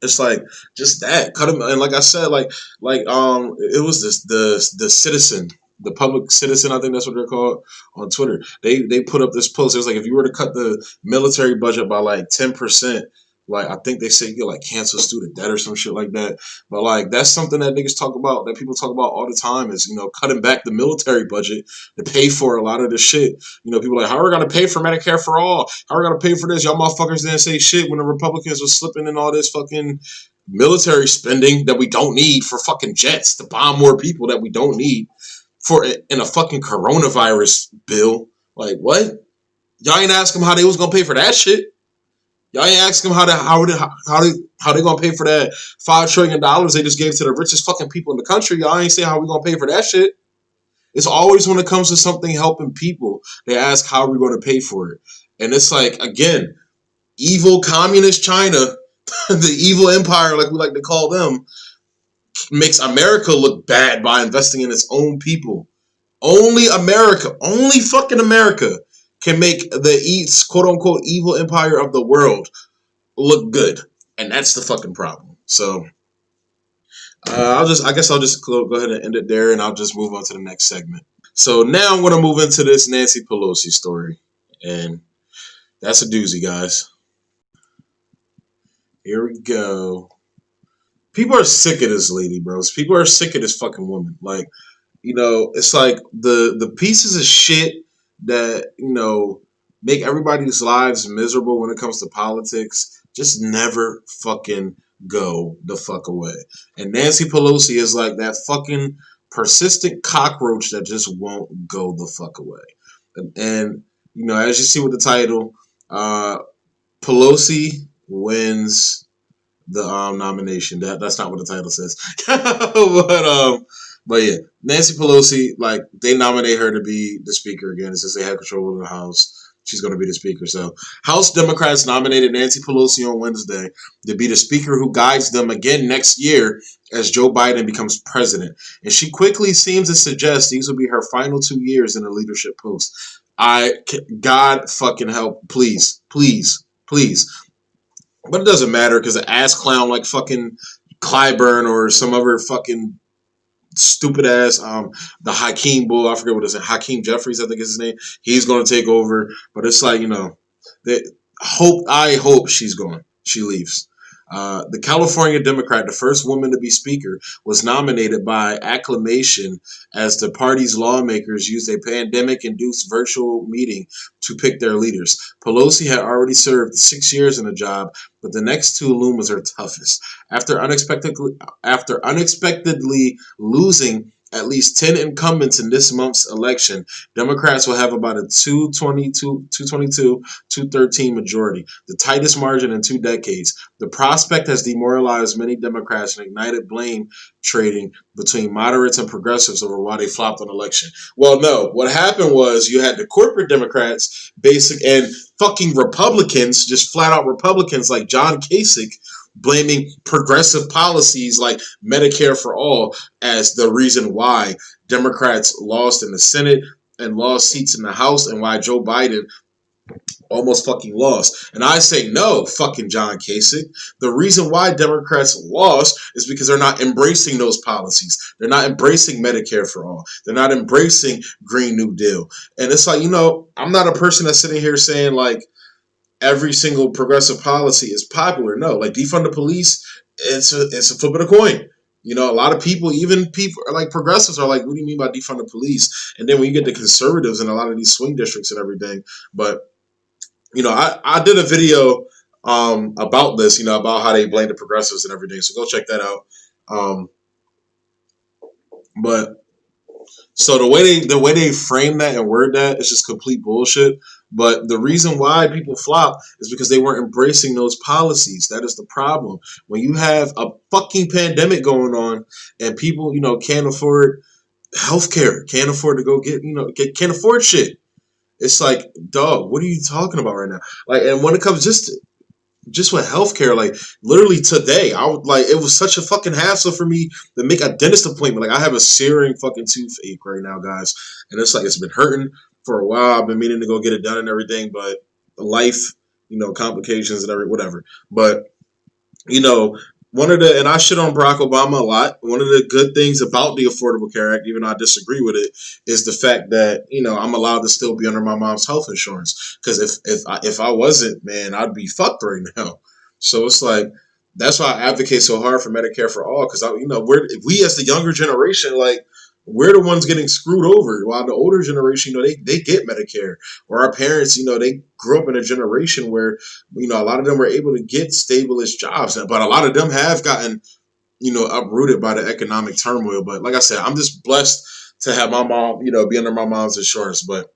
It's like just that cut him, and like I said, it was the citizen, the public citizen, I think that's what they're called on Twitter. They put up this post. It was like if you were to cut the military budget by like 10%, like I think they say you could like cancel student debt or some shit like that. But like that's something that niggas talk about, that people talk about all the time, is cutting back the military budget to pay for a lot of the shit. People are like, how are we gonna pay for Medicare for all? How are we gonna pay for this? Y'all motherfuckers didn't say shit when the Republicans were slipping in all this fucking military spending that we don't need for fucking jets to bomb more people that we don't need for in a fucking coronavirus bill. Like what? Y'all ain't ask them how they was gonna pay for that shit. Y'all ain't ask them how they gonna pay for that $5 trillion they just gave to the richest fucking people in the country. Y'all ain't say how we gonna pay for that shit. It's always when it comes to something helping people, they ask how we're going to pay for it. And it's like, again, evil communist China, the evil empire, like we like to call them, makes America look bad by investing in its own people. Only America, only fucking America can make the quote unquote evil empire of the world look good. And that's the fucking problem. So I guess I'll just go ahead and end it there, and I'll just move on to the next segment. So now I'm going to move into this Nancy Pelosi story, and that's a doozy, guys. Here we go. People are sick of this lady, bros. People are sick of this fucking woman. Like, it's like the pieces of shit that, make everybody's lives miserable when it comes to politics just never fucking go the fuck away. And Nancy Pelosi is like that fucking persistent cockroach that just won't go the fuck away. And as you see with the title, Pelosi wins the nomination. That's not what the title says. But yeah, Nancy Pelosi, like, they nominate her to be the speaker again. Since they have control of the House, she's going to be the speaker. So House Democrats nominated Nancy Pelosi on Wednesday to be the speaker who guides them again next year as Joe Biden becomes president. And she quickly seems to suggest these will be her final 2 years in a leadership post. God fucking help, please, please, please. But it doesn't matter because an ass clown like fucking Clyburn or some other fucking stupid ass the Hakeem bull, I forget what it is, Hakeem Jeffries, I think is his name. He's going to take over, but it's like, I hope she's gone. She leaves. The California Democrat, the first woman to be speaker, was nominated by acclamation as the party's lawmakers used a pandemic-induced virtual meeting to pick their leaders. Pelosi had already served 6 years in the job, but the next two loom as her toughest. After unexpectedly losing at least 10 incumbents in this month's election, Democrats will have about a 222-213 majority, the tightest margin in 2 decades. The prospect has demoralized many Democrats and ignited blame trading between moderates and progressives over why they flopped on election. Well, no, what happened was you had the corporate Democrats, and fucking Republicans, just flat out Republicans like John Kasich, blaming progressive policies like Medicare for all as the reason why Democrats lost in the Senate and lost seats in the House and why Joe Biden almost fucking lost. And I say, no, fucking John Kasich. The reason why Democrats lost is because they're not embracing those policies. They're not embracing Medicare for all. They're not embracing Green New Deal. And it's like, I'm not a person that's sitting here saying like every single progressive policy is popular. No, like defund the police, it's a flip of the coin. A lot of people, even people like progressives, are like, what do you mean by defund the police? And then when you get the conservatives in a lot of these swing districts and everything, but I did a video about this, about how they blame the progressives and everything. So go check that out. But so the way they frame that and word that is just complete bullshit. But the reason why people flop is because they weren't embracing those policies. That is the problem. When you have a fucking pandemic going on and people, can't afford healthcare, can't afford to go get, can't afford shit. It's like, dog, what are you talking about right now? Like, and when it comes just with healthcare, like literally today, it was such a fucking hassle for me to make a dentist appointment. Like I have a searing fucking toothache right now, guys. And it's like, it's been hurting for a while. I've been meaning to go get it done and everything, but life, complications and whatever. But, and I shit on Barack Obama a lot. One of the good things about the Affordable Care Act, even though I disagree with it, is the fact that, you know, I'm allowed to still be under my mom's health insurance. Because if I wasn't, man, I'd be fucked right now. So it's like, that's why I advocate so hard for Medicare for all. Because, you know, we as the younger generation, like, we're the ones getting screwed over, while the older generation, you know, they get Medicare. Or our parents, you know, they grew up in a generation where, you know, a lot of them were able to get stable-ish jobs, but a lot of them have gotten, you know, uprooted by the economic turmoil. But like I said, I'm just blessed to have my mom, you know, be under my mom's insurance. But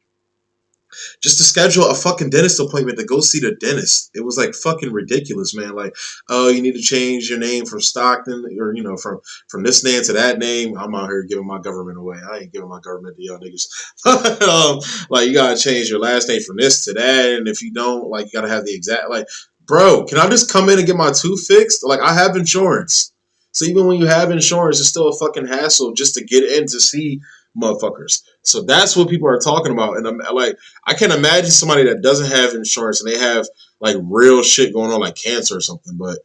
just to schedule a fucking dentist appointment to go see the dentist, it was like fucking ridiculous, man. Like, oh, you need to change your name from Stockton, or, you know, from this name to that name. I'm out here giving my government away. I ain't giving my government to y'all niggas. Like, you gotta change your last name from this to that, and if you don't, like, you gotta have the exact, like, bro, can I just come in and get my tooth fixed? Like, I have insurance. So even when you have insurance, it's still a fucking hassle just to get in to see motherfuckers. So that's what people are talking about. And I'm like, I can't imagine somebody that doesn't have insurance and they have like real shit going on, like cancer or something. But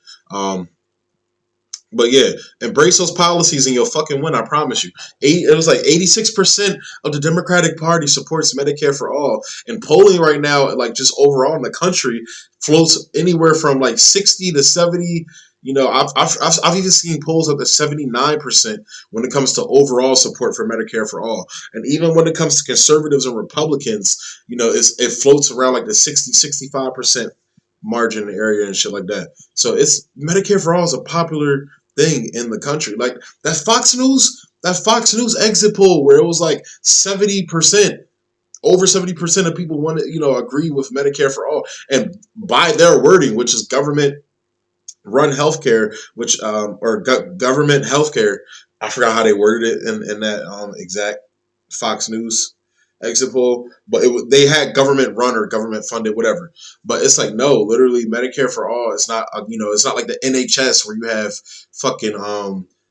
yeah, embrace those policies and you'll fucking win. I promise you. It was like 86% of the Democratic Party supports Medicare for all. And polling right now, like just overall in the country, floats anywhere from like 60 to 70. You know, I've even seen polls up to 79% when it comes to overall support for Medicare for all. And even when it comes to conservatives and Republicans, you know, it floats around like the 60-65% margin area and shit like that. So it's Medicare for all is a popular thing in the country. Like that Fox News exit poll where it was like 70%. Over 70% of people want to, you know, agree with Medicare for all. And by their wording, which is government run healthcare, which government healthcare. I forgot how they worded it in that exact Fox News exit poll, but they had government run or government funded, whatever. But it's like, no, literally Medicare for all. It's not, you know, it's not like the NHS where you have fucking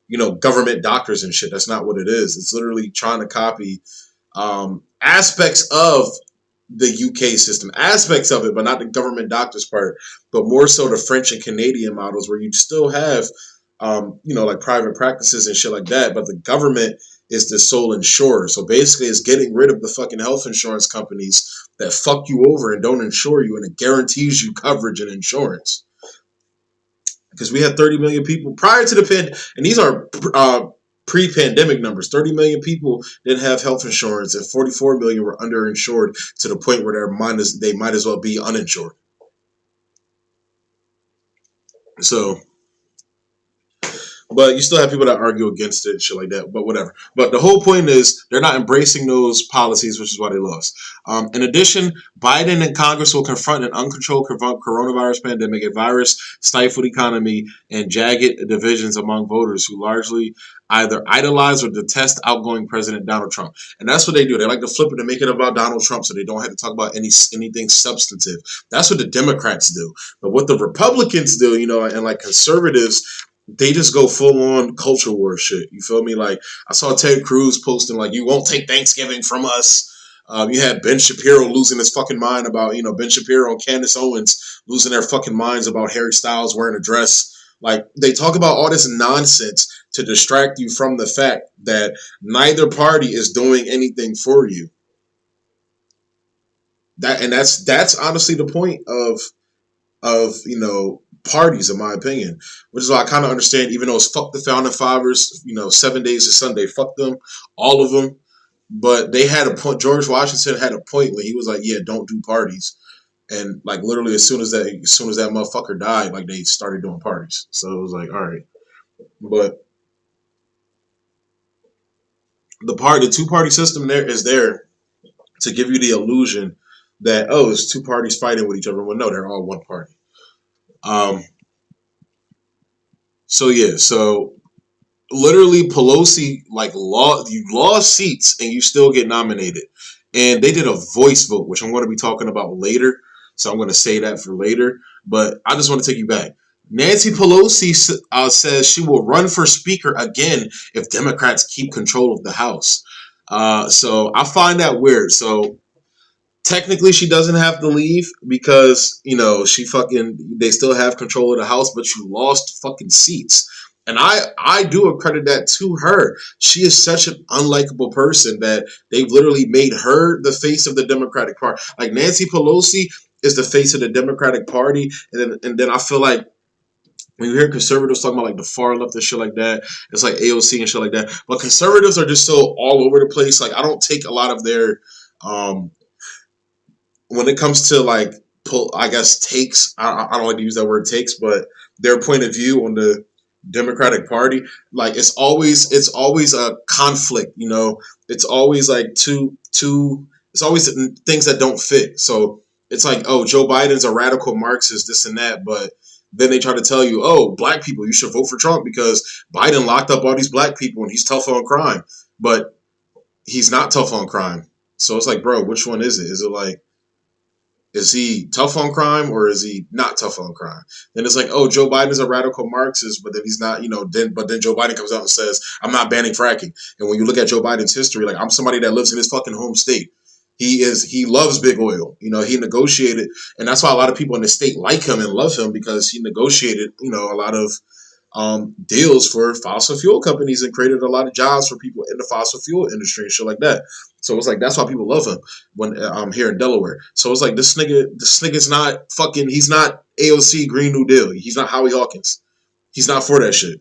you know, government doctors and shit. That's not what it is. It's literally trying to copy aspects of the UK system, aspects of it, but not the government doctors part, but more so the French and Canadian models where you still have, you know, like private practices and shit like that, but the government is the sole insurer. So basically it's getting rid of the fucking health insurance companies that fuck you over and don't insure you, and it guarantees you coverage and insurance. Because we had 30 million people prior to the pandemic, and these are pre-pandemic numbers. 30 million people didn't have health insurance, and 44 million were underinsured to the point where they might as well be uninsured. So, but you still have people that argue against it and shit like that, but whatever. But the whole point is they're not embracing those policies, which is why they lost. In addition, Biden and Congress will confront an uncontrolled coronavirus pandemic, a virus-stifled economy, and jagged divisions among voters who largely either idolize or detest outgoing President Donald Trump. And that's what they do. They like to flip it and make it about Donald Trump so they don't have to talk about anything substantive. That's what the Democrats do. But what the Republicans do, you know, and like conservatives, they just go full on culture war shit. You feel me? Like I saw Ted Cruz posting like, "You won't take Thanksgiving from us." You had Ben Shapiro losing his fucking mind about, you know, Ben Shapiro and Candace Owens losing their fucking minds about Harry Styles wearing a dress. Like they talk about all this nonsense to distract you from the fact that neither party is doing anything for you. That's honestly the point of you know, parties, in my opinion, which is why I kind of understand, even though it's fuck the founding fathers, you know, 7 days of Sunday, fuck them, all of them. But they had a point. George Washington had a point when he was like, yeah, don't do parties. And like literally as soon as that motherfucker died, like they started doing parties. So it was like, all right. But the two-party system there is there to give you the illusion that, oh, it's two parties fighting with each other. Well, no, they're all one party. So yeah, so literally Pelosi, like you lost seats and you still get nominated. And they did a voice vote, which I'm going to be talking about later. So I'm going to say that for later. But I just want to take you back. Nancy Pelosi says she will run for speaker again if Democrats keep control of the House. So I find that weird. So technically she doesn't have to leave because, they still have control of the House, but you lost fucking seats. And I do accredit that to her. She is such an unlikable person that they've literally made her the face of the Democratic Party. Like Nancy Pelosi is the face of the Democratic Party, and then I feel like when you hear conservatives talking about like the far left and shit like that, it's like AOC and shit like that. But conservatives are just so all over the place. Like I don't take a lot of their when it comes to like I guess takes. I don't like to use that word takes, but their point of view on the Democratic Party, like it's always a conflict. It's always like two. It's always things that don't fit. So it's like, oh, Joe Biden's a radical Marxist, this and that, but then they try to tell you, oh, black people, you should vote for Trump because Biden locked up all these black people and he's tough on crime, but he's not tough on crime. So it's like, bro, which one is it? Is it like, is he tough on crime or is he not tough on crime? Then it's like, oh, Joe Biden is a radical Marxist, but then he's not, but then Joe Biden comes out and says, I'm not banning fracking. And when you look at Joe Biden's history, like I'm somebody that lives in his fucking home state. He loves big oil. He negotiated, and that's why a lot of people in the state like him and love him because he negotiated, a lot of deals for fossil fuel companies and created a lot of jobs for people in the fossil fuel industry and shit like that. So it's like that's why people love him when I'm here in Delaware. So it's like this nigga's not fucking. He's not AOC Green New Deal. He's not Howie Hawkins. He's not for that shit.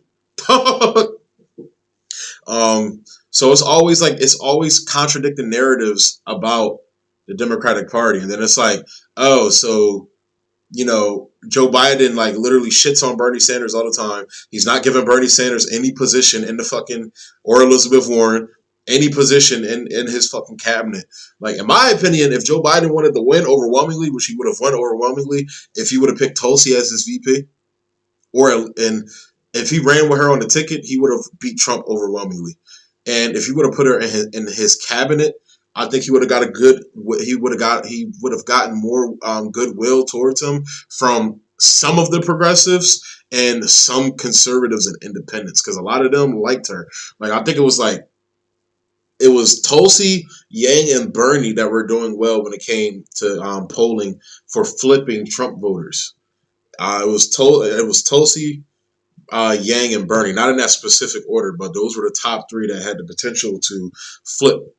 So it's always contradicting narratives about the Democratic Party, and then it's like, oh, so Joe Biden like literally shits on Bernie Sanders all the time. He's not giving Bernie Sanders any position in the fucking or Elizabeth Warren any position in his fucking cabinet. Like in my opinion, if Joe Biden wanted to win overwhelmingly, which he would have won overwhelmingly if he would have picked Tulsi as his VP, and if he ran with her on the ticket, he would have beat Trump overwhelmingly. And if he would have put her in his cabinet, I think he would have got he would have gotten more goodwill towards him from some of the progressives and some conservatives and independents because a lot of them liked her. Like I think it was Tulsi, Yang, and Bernie that were doing well when it came to polling for flipping Trump voters. It was Tulsi, Yang, and Bernie, not in that specific order, but those were the top three that had the potential to flip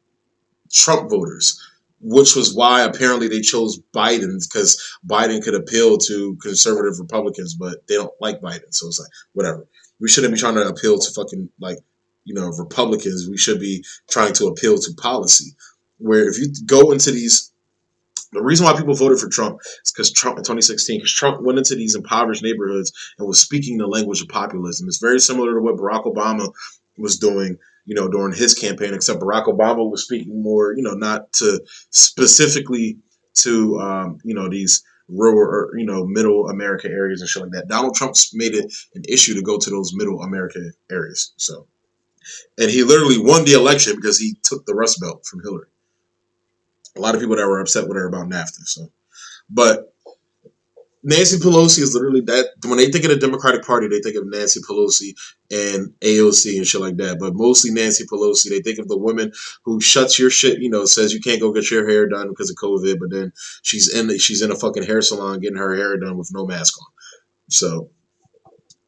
Trump voters, which was why apparently they chose Biden because Biden could appeal to conservative Republicans, but they don't like Biden. So it's like, whatever. We shouldn't be trying to appeal to fucking Republicans. We should be trying to appeal to policy. Where if you go into the reason why people voted for Trump is because Trump in 2016, because Trump went into these impoverished neighborhoods and was speaking the language of populism. It's very similar to what Barack Obama was doing, during his campaign, except Barack Obama was speaking more, not to specifically to, these rural or, middle America areas and shit like that. Donald Trump made it an issue to go to those middle America areas. So, and he literally won the election because he took the Rust Belt from Hillary. A lot of people that were upset with her about NAFTA. So, but Nancy Pelosi is literally that. When they think of the Democratic Party, they think of Nancy Pelosi and AOC and shit like that. But mostly Nancy Pelosi. They think of the woman who shuts your shit. Says you can't go get your hair done because of COVID, but then she's in a fucking hair salon getting her hair done with no mask on. So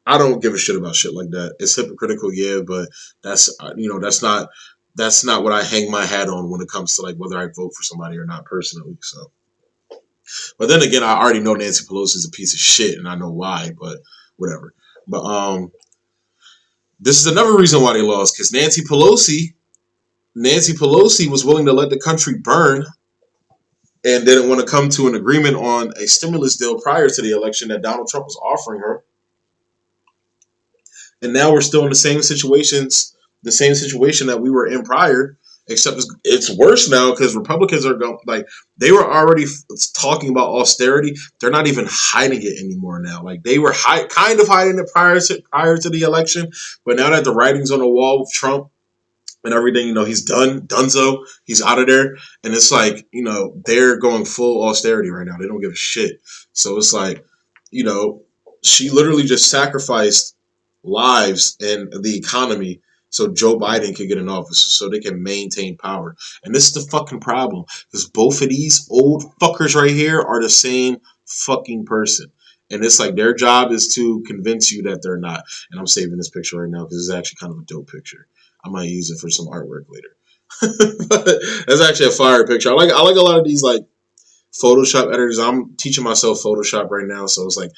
I don't give a shit about shit like that. It's hypocritical, yeah, but that's that's not what I hang my hat on when it comes to like whether I vote for somebody or not personally. So, but then again, I already know Nancy Pelosi is a piece of shit, and I know why. But whatever. But this is another reason why they lost because Nancy Pelosi was willing to let the country burn and didn't want to come to an agreement on a stimulus deal prior to the election that Donald Trump was offering her. And now we're still in the same situation that we were in prior, except it's worse now because Republicans are going, like, they were already talking about austerity. They're not even hiding it anymore now. Like, they were kind of hiding it prior to the election, but now that the writing's on the wall with Trump and everything, he's donezo, he's out of there, and it's like, they're going full austerity right now. They don't give a shit. So it's like, she literally just sacrificed lives and the economy so Joe Biden can get in office, so they can maintain power. And this is the fucking problem, because both of these old fuckers right here are the same fucking person. And it's like their job is to convince you that they're not. And I'm saving this picture right now because it's actually kind of a dope picture. I might use it for some artwork later. But that's actually a fire picture. I like a lot of these like Photoshop editors. I'm teaching myself Photoshop right now, so it's like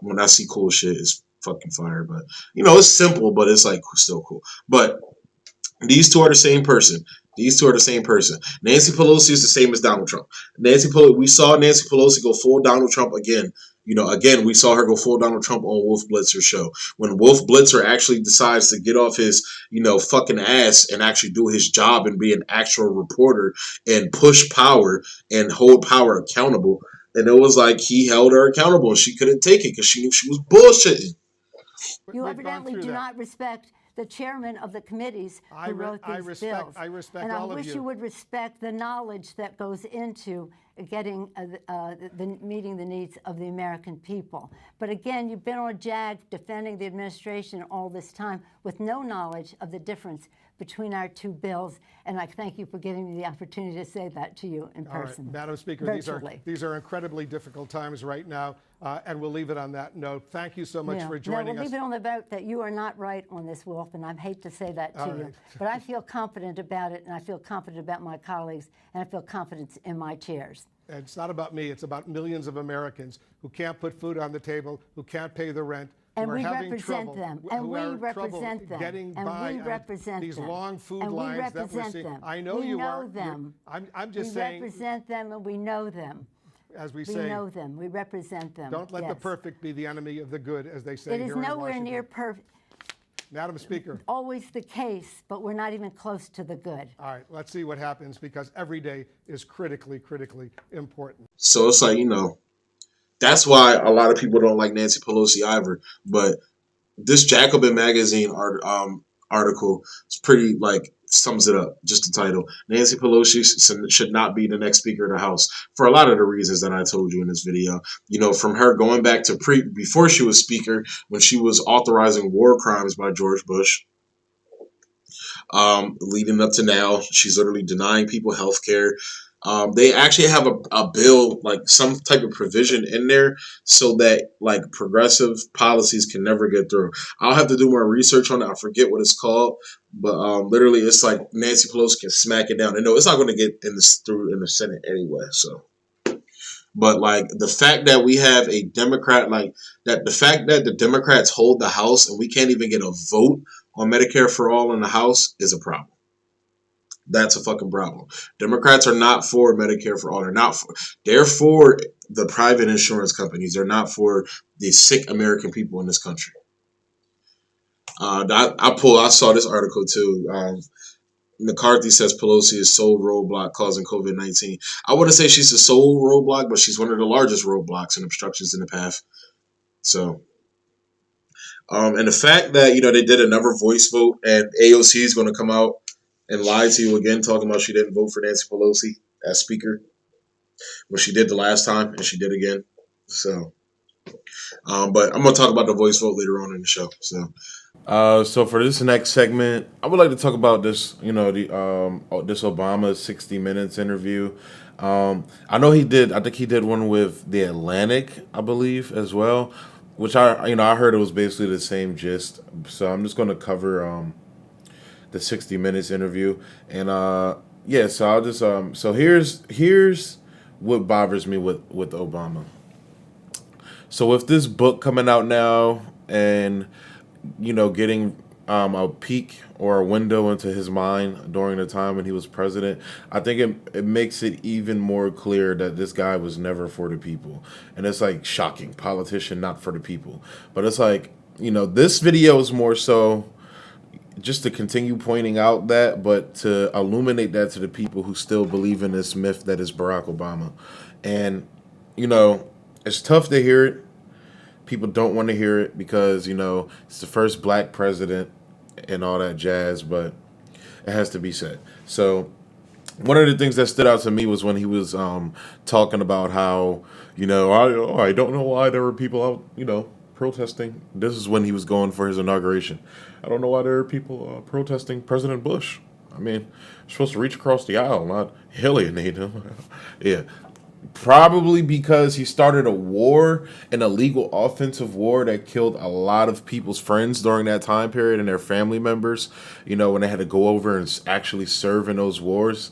when I see cool shit, it's fucking fire. But it's simple, but it's like still cool. But these two are the same person. These two are the same person. Nancy Pelosi is the same as Donald Trump. We saw Nancy Pelosi go full Donald Trump again. Again, we saw her go full Donald Trump on Wolf Blitzer's show. When Wolf Blitzer actually decides to get off his, fucking ass and actually do his job and be an actual reporter and push power and hold power accountable. And it was like he held her accountable and she couldn't take it because she knew she was bullshitting. You evidently do not respect the chairman of the committees who wrote these bills. I respect and all of you. I wish you would respect the knowledge that goes into getting meeting the needs of the American people. But again, you've been on a jag defending the administration all this time with no knowledge of the difference between our two bills, and I thank you for giving me the opportunity to say that to you in person. All right, Madam Speaker, these are incredibly difficult times right now, and we'll leave it on that note. Thank you so much for joining us. We'll leave it on the vote that you are not right on this, Wolf, and I hate to say that to you, but I feel confident about it, and I feel confident about my colleagues, and I feel confidence in my chairs. And it's not about me, it's about millions of Americans who can't put food on the table, who can't pay the rent, and who are we having represent trouble, them, who and we are represent them, getting and by we represent these them, long food and we lines that we're represent seeing. them. I know we you know are. them. I'm just saying. We represent them, and we know them. As we We say, know them. We represent them. Don't let the perfect be the enemy of the good, as they say It here is in nowhere Washington. near perfect. Madam Speaker. Always the case, but we're not even close to the good. All right, let's see what happens, because every day is critically important. So it's like, that's why a lot of people don't like Nancy Pelosi either. But this Jacobin magazine article is pretty, sums it up, just the title. Nancy Pelosi should not be the next Speaker of the House for a lot of the reasons that I told you in this video. From her going back to before she was Speaker, when she was authorizing war crimes by George Bush, leading up to now, she's literally denying people health care. They actually have a bill, some type of provision in there so that progressive policies can never get through. I'll have to do more research on it. I forget what it's called, but literally it's like Nancy Pelosi can smack it down. And no, it's not going to get through in the Senate anyway. So, but the fact that we have a Democrat, the fact that the Democrats hold the House and we can't even get a vote on Medicare for all in the House is a problem. That's a fucking problem. Democrats are not for Medicare for all. They're for the private insurance companies. They're not for the sick American people in this country. I saw this article too. McCarthy says Pelosi is sole roadblock causing COVID-19. I wouldn't say she's the sole roadblock, but she's one of the largest roadblocks and obstructions in the path. So, and the fact that, they did another voice vote and AOC is going to come out and lied to you again, talking about she didn't vote for Nancy Pelosi as Speaker when she did the last time, and she did again. So, but I'm going to talk about the voice vote later on in the show. So for this next segment, I would like to talk about this, this Obama 60 Minutes interview. I think he did one with The Atlantic, I believe, as well, which I heard it was basically the same gist. So I'm just going to cover the 60 Minutes interview. And so I'll just so here's what bothers me with Obama. So with this book coming out now and getting a peek or a window into his mind during the time when he was president, I think it makes it even more clear that this guy was never for the people. And it's shocking. Politician not for the people. But it's this video is more so just to continue pointing out that, but to illuminate that to the people who still believe in this myth that is Barack Obama. And, it's tough to hear it. People don't want to hear it because, it's the first black president and all that jazz, but it has to be said. So one of the things that stood out to me was when he was talking about how, I don't know why there were people out, protesting. This is when he was going for his inauguration. I don't know why there are people protesting President Bush. I mean, you're supposed to reach across the aisle, not alienate him. Yeah. Probably because he started a war, an illegal offensive war that killed a lot of people's friends during that time period and their family members, you know, when they had to go over and actually serve in those wars.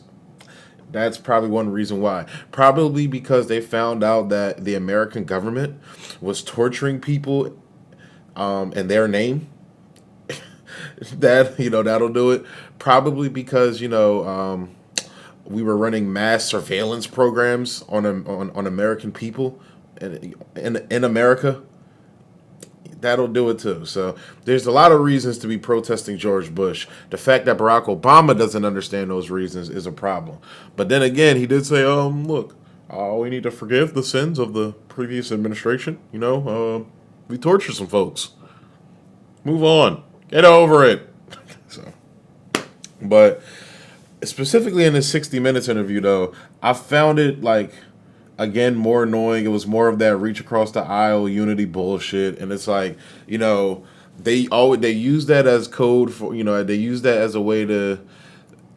That's probably one reason why. Probably because they found out that the American government was torturing people in their name. That, you know, that'll do it. Probably because, you know, we were running mass surveillance programs on American people in America. That'll do it too. So there's a lot of reasons to be protesting George Bush. The fact that Barack Obama doesn't understand those reasons is a problem. But then again, he did say, look, we need to forgive the sins of the previous administration. You know, we tortured some folks. Move on. Get over it. So, but specifically in this 60 Minutes interview, though, I found it, like, again, more annoying. It was more of that reach across the aisle unity bullshit. And it's like, you know, they use that as code for, you know, they use that as a way to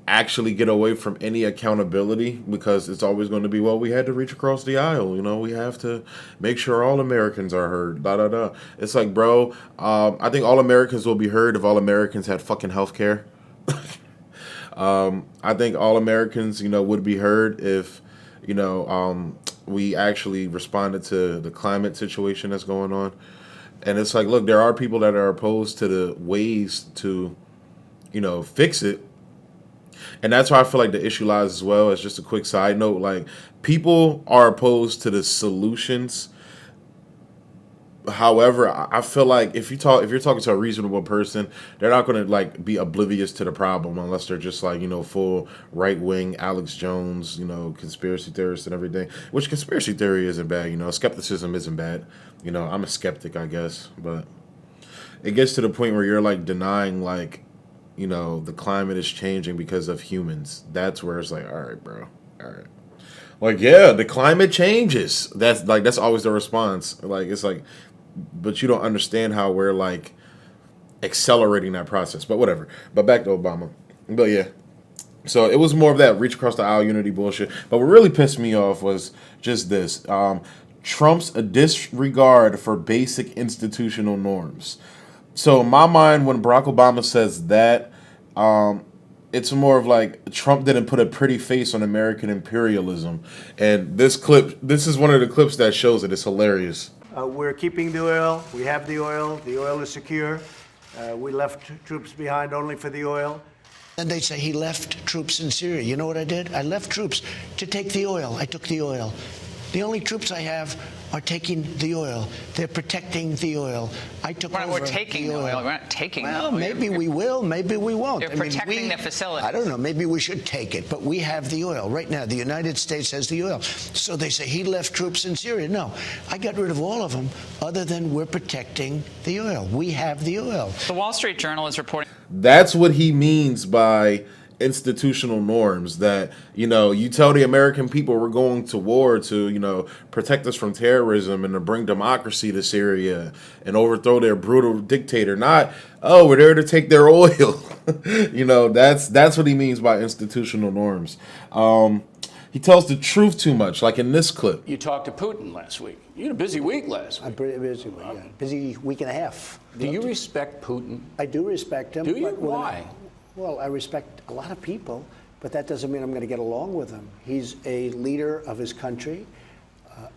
actually get away from any accountability, because it's always going to be, well, we had to reach across the aisle. You know, we have to make sure all Americans are heard. Da da da. It's like, bro, I think all Americans will be heard if all Americans had fucking health care. I think all Americans, you know, would be heard if, you know, we actually responded to the climate situation that's going on. And it's like, look, there are people that are opposed to the ways to, you know, fix it. And that's why I feel like the issue lies as well. As just a quick side note, like, people are opposed to the solutions. However, I feel like if you're talking to a reasonable person, they're not going to, like, be oblivious to the problem unless they're just, like, you know, full right-wing Alex Jones, you know, conspiracy theorists and everything. Which conspiracy theory isn't bad, you know. Skepticism isn't bad. You know, I'm a skeptic, I guess. But it gets to the point where you're, like, denying, like, you know, the climate is changing because of humans. That's where it's like, all right, bro. All right. Like, yeah, the climate changes. That's always the response. Like, it's like, but you don't understand how we're, like, accelerating that process. But whatever. But back to Obama. But yeah. So it was more of that reach across the aisle unity bullshit. But what really pissed me off was just this. Trump's disregard for basic institutional norms. So in my mind, when Barack Obama says that, it's more of like Trump didn't put a pretty face on American imperialism. And this is one of the clips that shows it. It's hilarious. We're keeping the oil. We have the oil. The oil is secure. We left troops behind only for the oil. And they say he left troops in Syria. You know what I did? I left troops to take the oil. I took the oil. The only troops I have are taking the oil. They're protecting the oil. I took over We're taking the oil. We're not taking the oil. Well, maybe we will. Maybe we won't. They're protecting the facility. I don't know. Maybe we should take it. But we have the oil. Right now, the United States has the oil. So they say he left troops in Syria. No. I got rid of all of them other than we're protecting the oil. We have the oil. The Wall Street Journal is reporting. That's what he means by institutional norms, that, you know, you tell the American people we're going to war to, you know, protect us from terrorism and to bring democracy to Syria and overthrow their brutal dictator, not, oh, we're there to take their oil. You know, that's what he means by institutional norms. He tells the truth too much, like in this clip. You talked to Putin last week. You had a busy week last week. A pretty busy week, yeah. Busy week and a half. Do you respect Putin? I do respect him. Do you? Why? Well, I respect a lot of people, but that doesn't mean I'm going to get along with him. He's a leader of his country.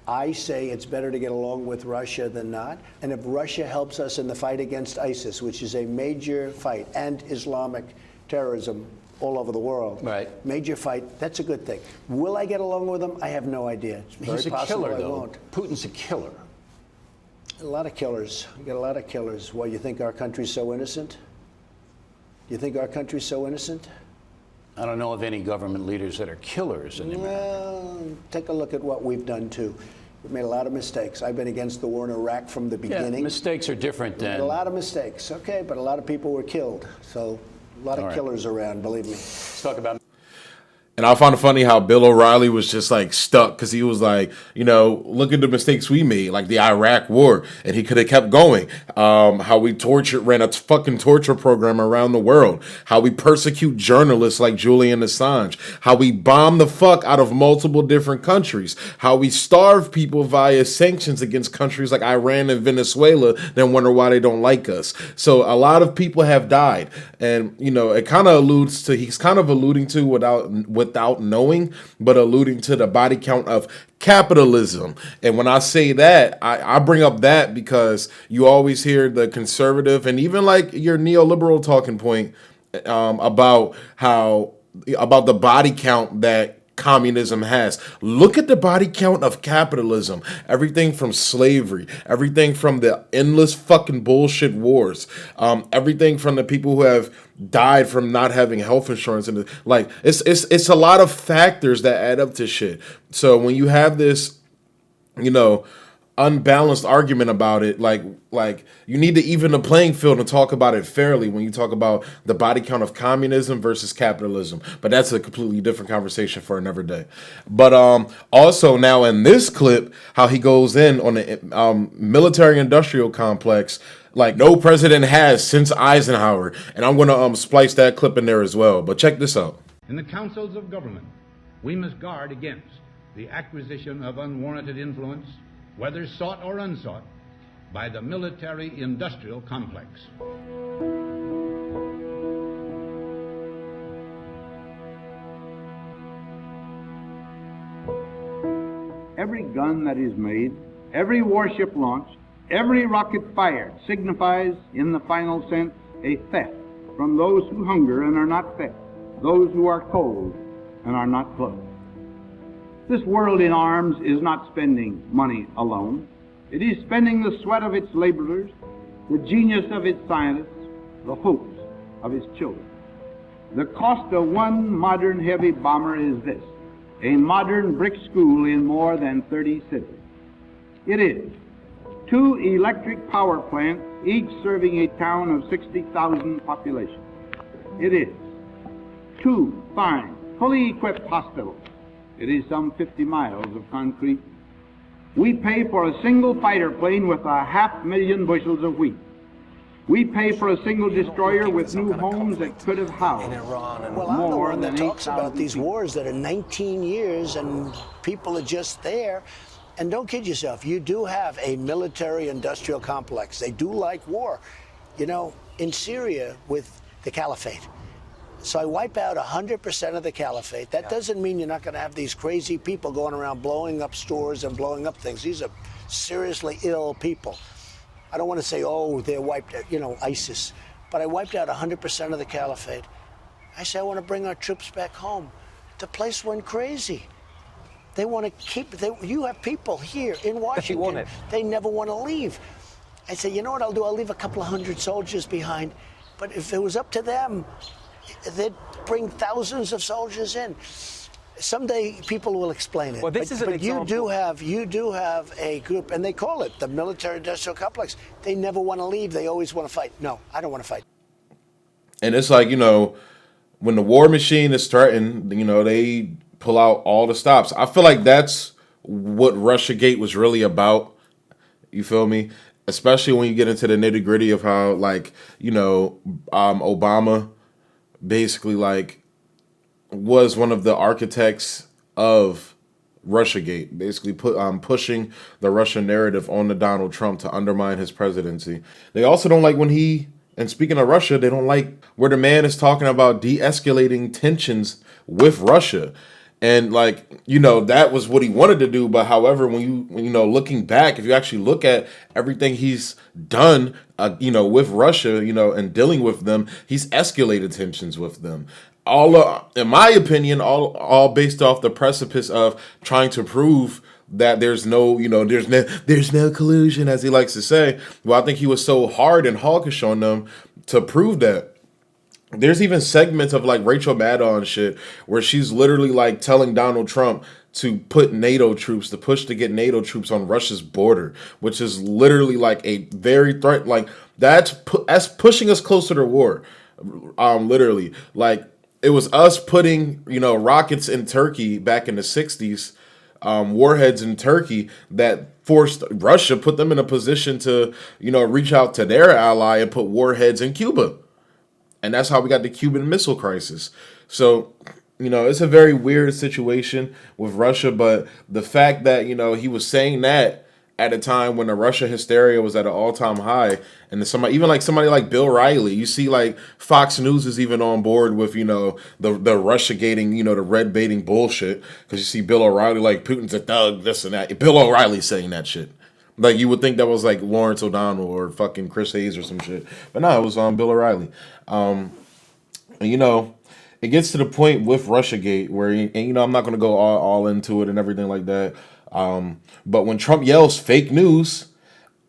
I say it's better to get along with Russia than not. And if Russia helps us in the fight against ISIS, which is a major fight, and Islamic terrorism all over the world, right? Major fight, that's a good thing. Will I get along with him? I have no idea. It's very He's a possible killer, I though. won't. Putin's a killer. A lot of killers. We got a lot of killers. Why, you think our country's so innocent? You think our country's so innocent? I don't know of any government leaders that are killers in America. Well, take a look at what we've done too. We've made a lot of mistakes. I've been against the war in Iraq from the beginning. Yeah, mistakes are different We made than... a lot of mistakes, okay, but a lot of people were killed. So a lot of killers around, believe me. Let's talk about... And I found it funny how Bill O'Reilly was just like stuck because he was like, look at the mistakes we made, like the Iraq War, and he could have kept going. How we ran a fucking torture program around the world. How we persecute journalists like Julian Assange. How we bomb the fuck out of multiple different countries. How we starve people via sanctions against countries like Iran and Venezuela, then wonder why they don't like us. So a lot of people have died, and it kind of alludes to he's kind of alluding to without knowing, but alluding to the body count of capitalism. And when I say that, I bring up that because you always hear the conservative and even like your neoliberal talking point about the body count that communism has. Look at the body count of capitalism. Everything from slavery, everything from the endless fucking bullshit wars, everything from the people who have died from not having health insurance, and it's a lot of factors that add up to shit. So when you have this, unbalanced argument about it, like you need to even the playing field and talk about it fairly when you talk about the body count of communism versus capitalism. But that's a completely different conversation for another day. But also now in this clip, how he goes in on the military industrial complex like no president has since Eisenhower, and I'm going to splice that clip in there as well. But check this out. In the councils of government, we must guard against the acquisition of unwarranted influence, whether sought or unsought, by the military-industrial complex. Every gun that is made, every warship launched, every rocket fired signifies, in the final sense, a theft from those who hunger and are not fed, those who are cold and are not clothed. This world in arms is not spending money alone. It is spending the sweat of its laborers, the genius of its scientists, the hopes of its children. The cost of one modern heavy bomber is this: a modern brick school in more than 30 cities. It is 2 electric power plants, each serving a town of 60,000 population. It is 2 fine, fully equipped hospitals. It is some 50 miles of concrete. We pay for a single fighter plane with 500,000 bushels of wheat. We pay for a single destroyer with new homes that could have housed Well, I'm the one that talks about these wars that are 19 years and people are just there. And don't kid yourself, you do have a military-industrial complex. They do like war. In Syria with the caliphate. So I wipe out 100% of the caliphate. That doesn't mean you're not going to have these crazy people going around blowing up stores and blowing up things. These are seriously ill people. I don't want to say, oh, they're wiped out, ISIS. But I wiped out 100% of the caliphate. I say, I want to bring our troops back home. The place went crazy. They want to keep, you have people here in Washington. They never want to leave. I say, you know what I'll do? I'll leave a couple of 100 soldiers behind. But if it was up to them, they'd bring thousands of soldiers in. Someday people will explain it. Well, this is an example. You do have a group, and they call it the military-industrial complex. They never want to leave. They always want to fight. No, I don't want to fight. And it's like, when the war machine is threatened, they pull out all the stops. I feel like that's what Russiagate was really about. You feel me? Especially when you get into the nitty-gritty of how, Obama basically was one of the architects of Russiagate, basically pushing the Russia narrative on to Donald Trump to undermine his presidency. They also don't like and speaking of Russia, they don't like where the man is talking about de-escalating tensions with Russia. And that was what he wanted to do. But however, when looking back, if you actually look at everything he's done, with Russia, and dealing with them, he's escalated tensions with them. All, in my opinion, all based off the precipice of trying to prove that there's no collusion, as he likes to say. Well, I think he was so hard and hawkish on them to prove that. There's even segments of Rachel Maddow and shit where she's literally telling Donald Trump to put NATO troops, to push to get NATO troops on Russia's border, which is literally a very threat. That's pushing us closer to war. Literally, it was us putting, rockets in Turkey back in the 60s, warheads in Turkey that forced Russia, put them in a position to, reach out to their ally and put warheads in Cuba. And that's how we got the Cuban Missile Crisis. So, it's a very weird situation with Russia, but the fact that, he was saying that at a time when the Russia hysteria was at an all-time high, and somebody like Bill Riley, you see like Fox News is even on board with, the Russia-gating, the red baiting bullshit, because you see Bill O'Reilly like Putin's a thug, this and that. Bill O'Reilly saying that shit. Like, you would think that was like Lawrence O'Donnell or fucking Chris Hayes or some shit. But no, it was Bill O'Reilly. And, it gets to the point with Russiagate where, I'm not going to go all into it and everything like that. But when Trump yells fake news,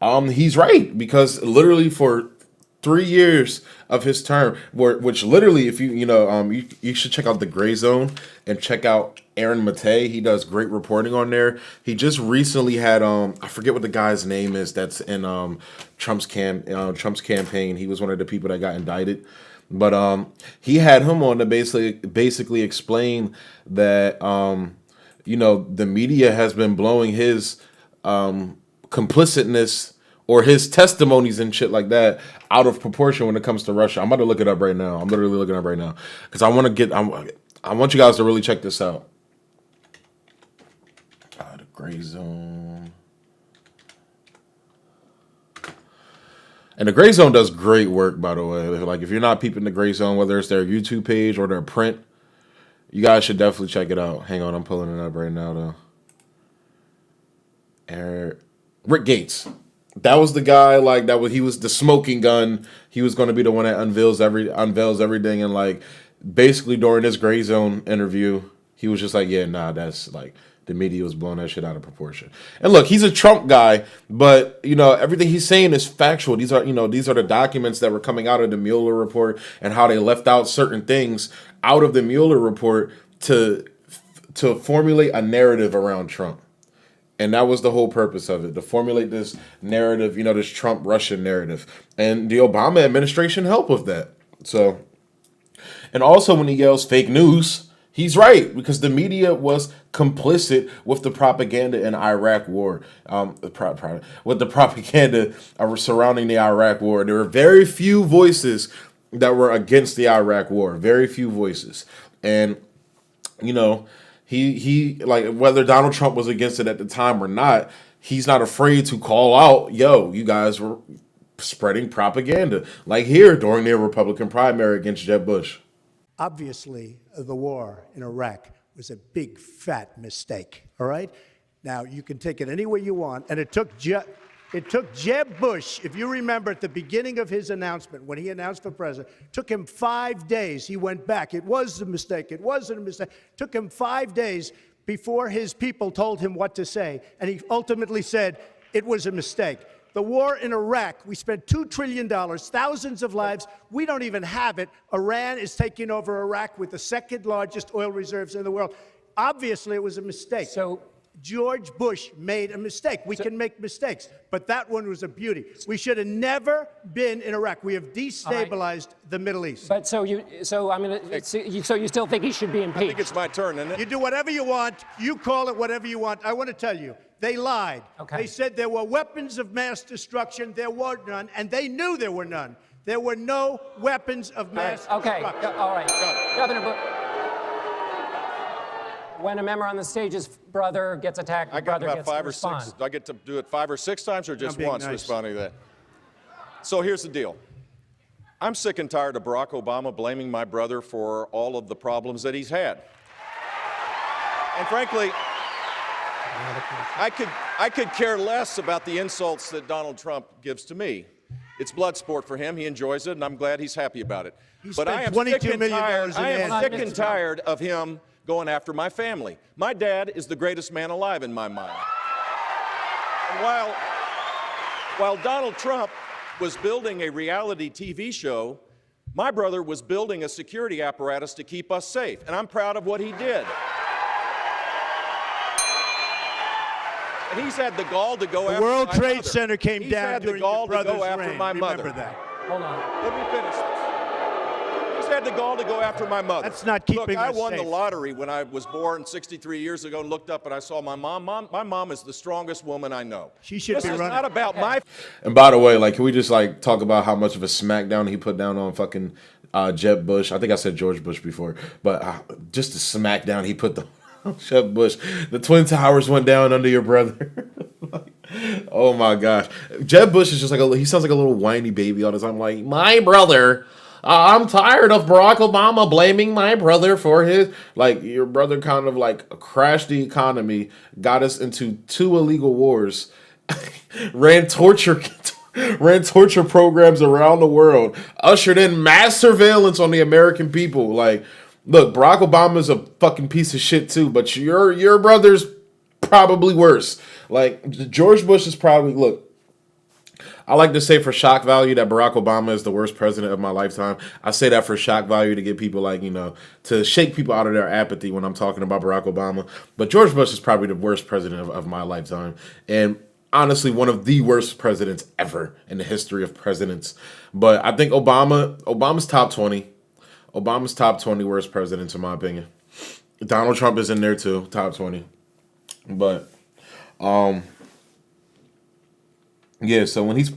he's right, because literally for 3 years of his term, which literally, if you should check out the Gray Zone and check out Aaron Matei. He does great reporting on there. He just recently had I forget what the guy's name is that's in Trump's campaign. He was one of the people that got indicted. But he had him on to basically explain that the media has been blowing his complicitness or his testimonies and shit like that out of proportion when it comes to Russia. I'm about to look it up right now. I'm literally looking it up right now because I want you guys to really check this out. The Gray Zone. And the Gray Zone does great work, by the way. Like, if you're not peeping the Gray Zone, whether it's their YouTube page or their print, you guys should definitely check it out. Hang on, I'm pulling it up right now, though. Rick Gates. That was the guy, he was the smoking gun. He was going to be the one that unveils everything. And, basically during this Gray Zone interview, he was just like, yeah, nah, that's, the media was blowing that shit out of proportion. And look, he's a Trump guy, but everything he's saying is factual. These are the documents that were coming out of the Mueller report and how they left out certain things out of the Mueller report to formulate a narrative around Trump. And that was the whole purpose of it, to formulate this narrative, this Trump-Russian narrative. And the Obama administration helped with that. So, and also when he yells fake news, he's right, because the media was complicit with the propaganda in Iraq war, with the propaganda surrounding the Iraq war. There were very few voices that were against the Iraq war, very few voices. And, he whether Donald Trump was against it at the time or not, he's not afraid to call out, yo, you guys were spreading propaganda, like here during their Republican primary against Jeb Bush. Obviously, the war in Iraq was a big, fat mistake, all right? Now, you can take it any way you want, and it took Jeb Bush, if you remember at the beginning of his announcement, when he announced for president, took him 5 days. He went back. It was a mistake. It wasn't a mistake. Took him 5 days before his people told him what to say, and he ultimately said it was a mistake. The war in Iraq, we spent $2 trillion, thousands of lives. We don't even have it. Iran is taking over Iraq with the second largest oil reserves in the world. Obviously, it was a mistake. So George Bush made a mistake. We can make mistakes, but that one was a beauty. We should have never been in Iraq. We have destabilized the Middle East. But so you still think he should be impeached? I think it's my turn, isn't it? You do whatever you want. You call it whatever you want. I want to tell you, they lied. Okay. They said there were weapons of mass destruction. There were none, and they knew there were none. There were no weapons of mass destruction. Okay, all right. Governor Bush, when a member on the stage's brother gets attacked, the brother gets to respond. I get to do it 5 or 6 times or just once responding to that? So here's the deal. I'm sick and tired of Barack Obama blaming my brother for all of the problems that he's had. And frankly, I could care less about the insults that Donald Trump gives to me. It's blood sport for him. He enjoys it, and I'm glad he's happy about it. But I am sick and tired of him going after my family. My dad is the greatest man alive in my mind. And while Donald Trump was building a reality TV show, my brother was building a security apparatus to keep us safe, and I'm proud of what he did. And he's had the gall to go after my mother. The World Trade Center came down during your brother's reign. Remember that. Hold on. Let me finish this. had the gall to go after my mother. That's not keeping Look, I us won safe. the lottery when I was born 63 years ago and looked up and I saw my mom. My mom is the strongest woman I know. She should this be is running. not about my... And by the way, like, can we just like talk about how much of a smackdown he put down on fucking Jeb Bush? I think I said George Bush before, but just the smackdown he put on Jeb Bush. The Twin Towers went down under your brother. Like, oh my gosh, Jeb Bush is just like he sounds like a little whiny baby all the time. Like, my brother. I'm tired of Barack Obama blaming my brother for his, like, your brother kind of like crashed the economy, got us into 2 illegal wars, ran torture programs around the world, ushered in mass surveillance on the American people. Like, look, Barack Obama's a fucking piece of shit too, but your brother's probably worse. Like, George Bush is probably, look, I like to say for shock value that Barack Obama is the worst president of my lifetime. I say that for shock value to get people like, to shake people out of their apathy when I'm talking about Barack Obama. But George Bush is probably the worst president of my lifetime. And honestly, one of the worst presidents ever in the history of presidents. But I think Obama's top 20. Obama's top 20 worst presidents, in my opinion. Donald Trump is in there too, top 20. But, yeah, so when he's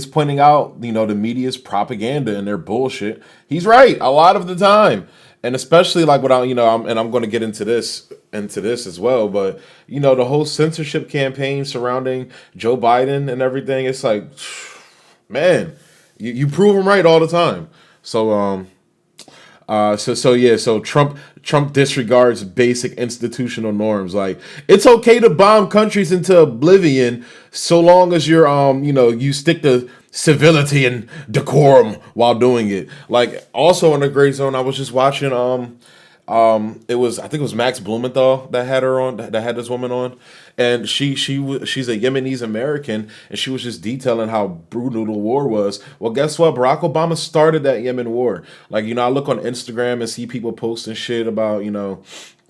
pointing out, the media's propaganda and their bullshit, he's right a lot of the time. And especially like without, I'm going to get into this as well, but the whole censorship campaign surrounding Joe Biden and everything, it's like, man, you prove him right all the time. So so Trump disregards basic institutional norms. Like, it's okay to bomb countries into oblivion so long as you're you stick to civility and decorum while doing it. Like, also in the Gray Zone, I was just watching I think it was Max Blumenthal that had this woman on, and she's a Yemenese American, and she was just detailing how brutal the war was. Well, guess what? Barack Obama started that Yemen war. Like, I look on Instagram and see people posting shit about,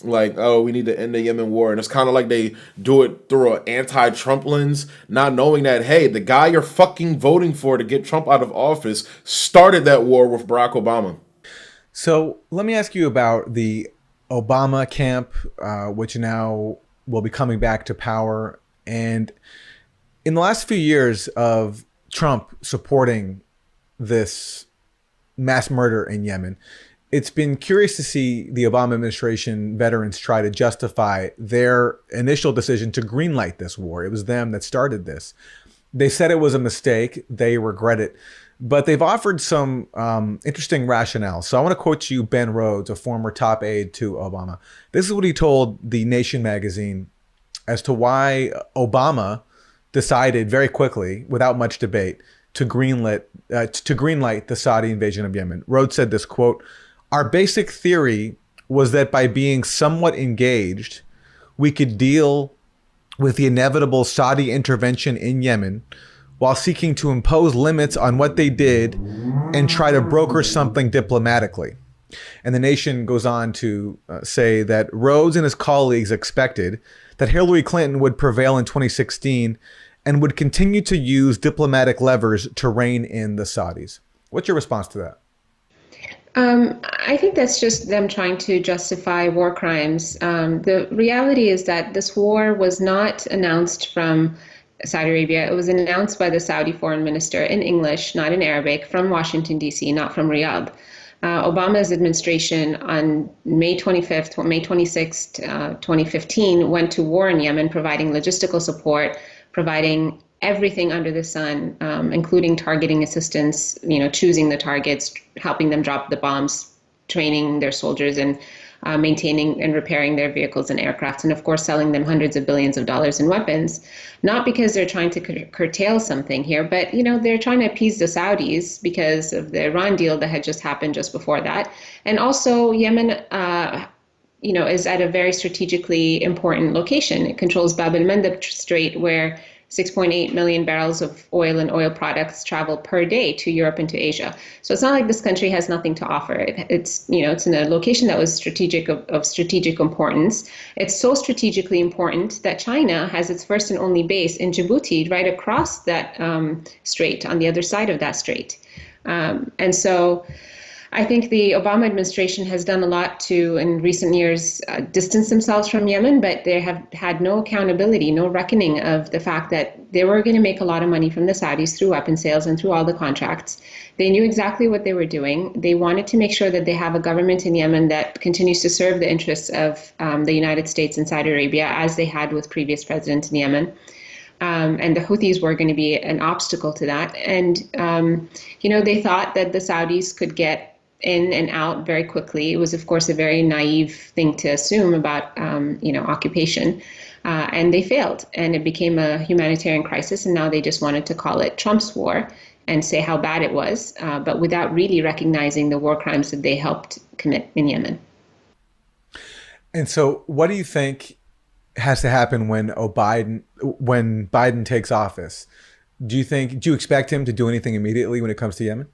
like, oh, we need to end the Yemen war. And it's kind of like they do it through an anti-Trump lens, not knowing that, hey, the guy you're fucking voting for to get Trump out of office started that war with Barack Obama. So let me ask you about the Obama camp, which now will be coming back to power. And in the last few years of Trump supporting this mass murder in Yemen, it's been curious to see the Obama administration veterans try to justify their initial decision to greenlight this war. It was them that started this. They said it was a mistake. They regret it. But they've offered some interesting rationale. So I want to quote you Ben Rhodes, a former top aide to Obama. This is what he told The Nation magazine as to why Obama decided very quickly, without much debate, to greenlight the Saudi invasion of Yemen. Rhodes said this, quote, "Our basic theory was that by being somewhat engaged, we could deal with the inevitable Saudi intervention in Yemen while seeking to impose limits on what they did and try to broker something diplomatically." And The Nation goes on to say that Rhodes and his colleagues expected that Hillary Clinton would prevail in 2016 and would continue to use diplomatic levers to rein in the Saudis. What's your response to that? I think that's just them trying to justify war crimes. The reality is that this war was not announced from Saudi Arabia. It was announced by the Saudi foreign minister in English, not in Arabic, from Washington, D.C., not from Riyadh. Obama's administration on May 26, 2015, went to war in Yemen, providing logistical support, providing everything under the sun, including targeting assistance, choosing the targets, helping them drop the bombs, training their soldiers, and maintaining and repairing their vehicles and aircrafts, and of course selling them hundreds of billions of dollars in weapons. Not because they're trying to curtail something here, but they're trying to appease the Saudis because of the Iran deal that had just happened just before that. And also Yemen is at a very strategically important location. It controls Bab el-Mandeb Strait, where 6.8 million barrels of oil and oil products travel per day to Europe and to Asia. So it's not like this country has nothing to offer. It's in a location that was of strategic importance. It's so strategically important that China has its first and only base in Djibouti, right across that strait, on the other side of that strait. And so I think the Obama administration has done a lot to, in recent years, distance themselves from Yemen, but they have had no accountability, no reckoning of the fact that they were going to make a lot of money from the Saudis through weapon sales and through all the contracts. They knew exactly what they were doing. They wanted to make sure that they have a government in Yemen that continues to serve the interests of the United States and Saudi Arabia, as they had with previous presidents in Yemen. And the Houthis were going to be an obstacle to that. And, they thought that the Saudis could get in and out very quickly. It was, of course, a very naive thing to assume about, occupation. And they failed. And it became a humanitarian crisis. And now they just wanted to call it Trump's war and say how bad it was, but without really recognizing the war crimes that they helped commit in Yemen. And so what do you think has to happen when Biden takes office? Do you expect him to do anything immediately when it comes to Yemen?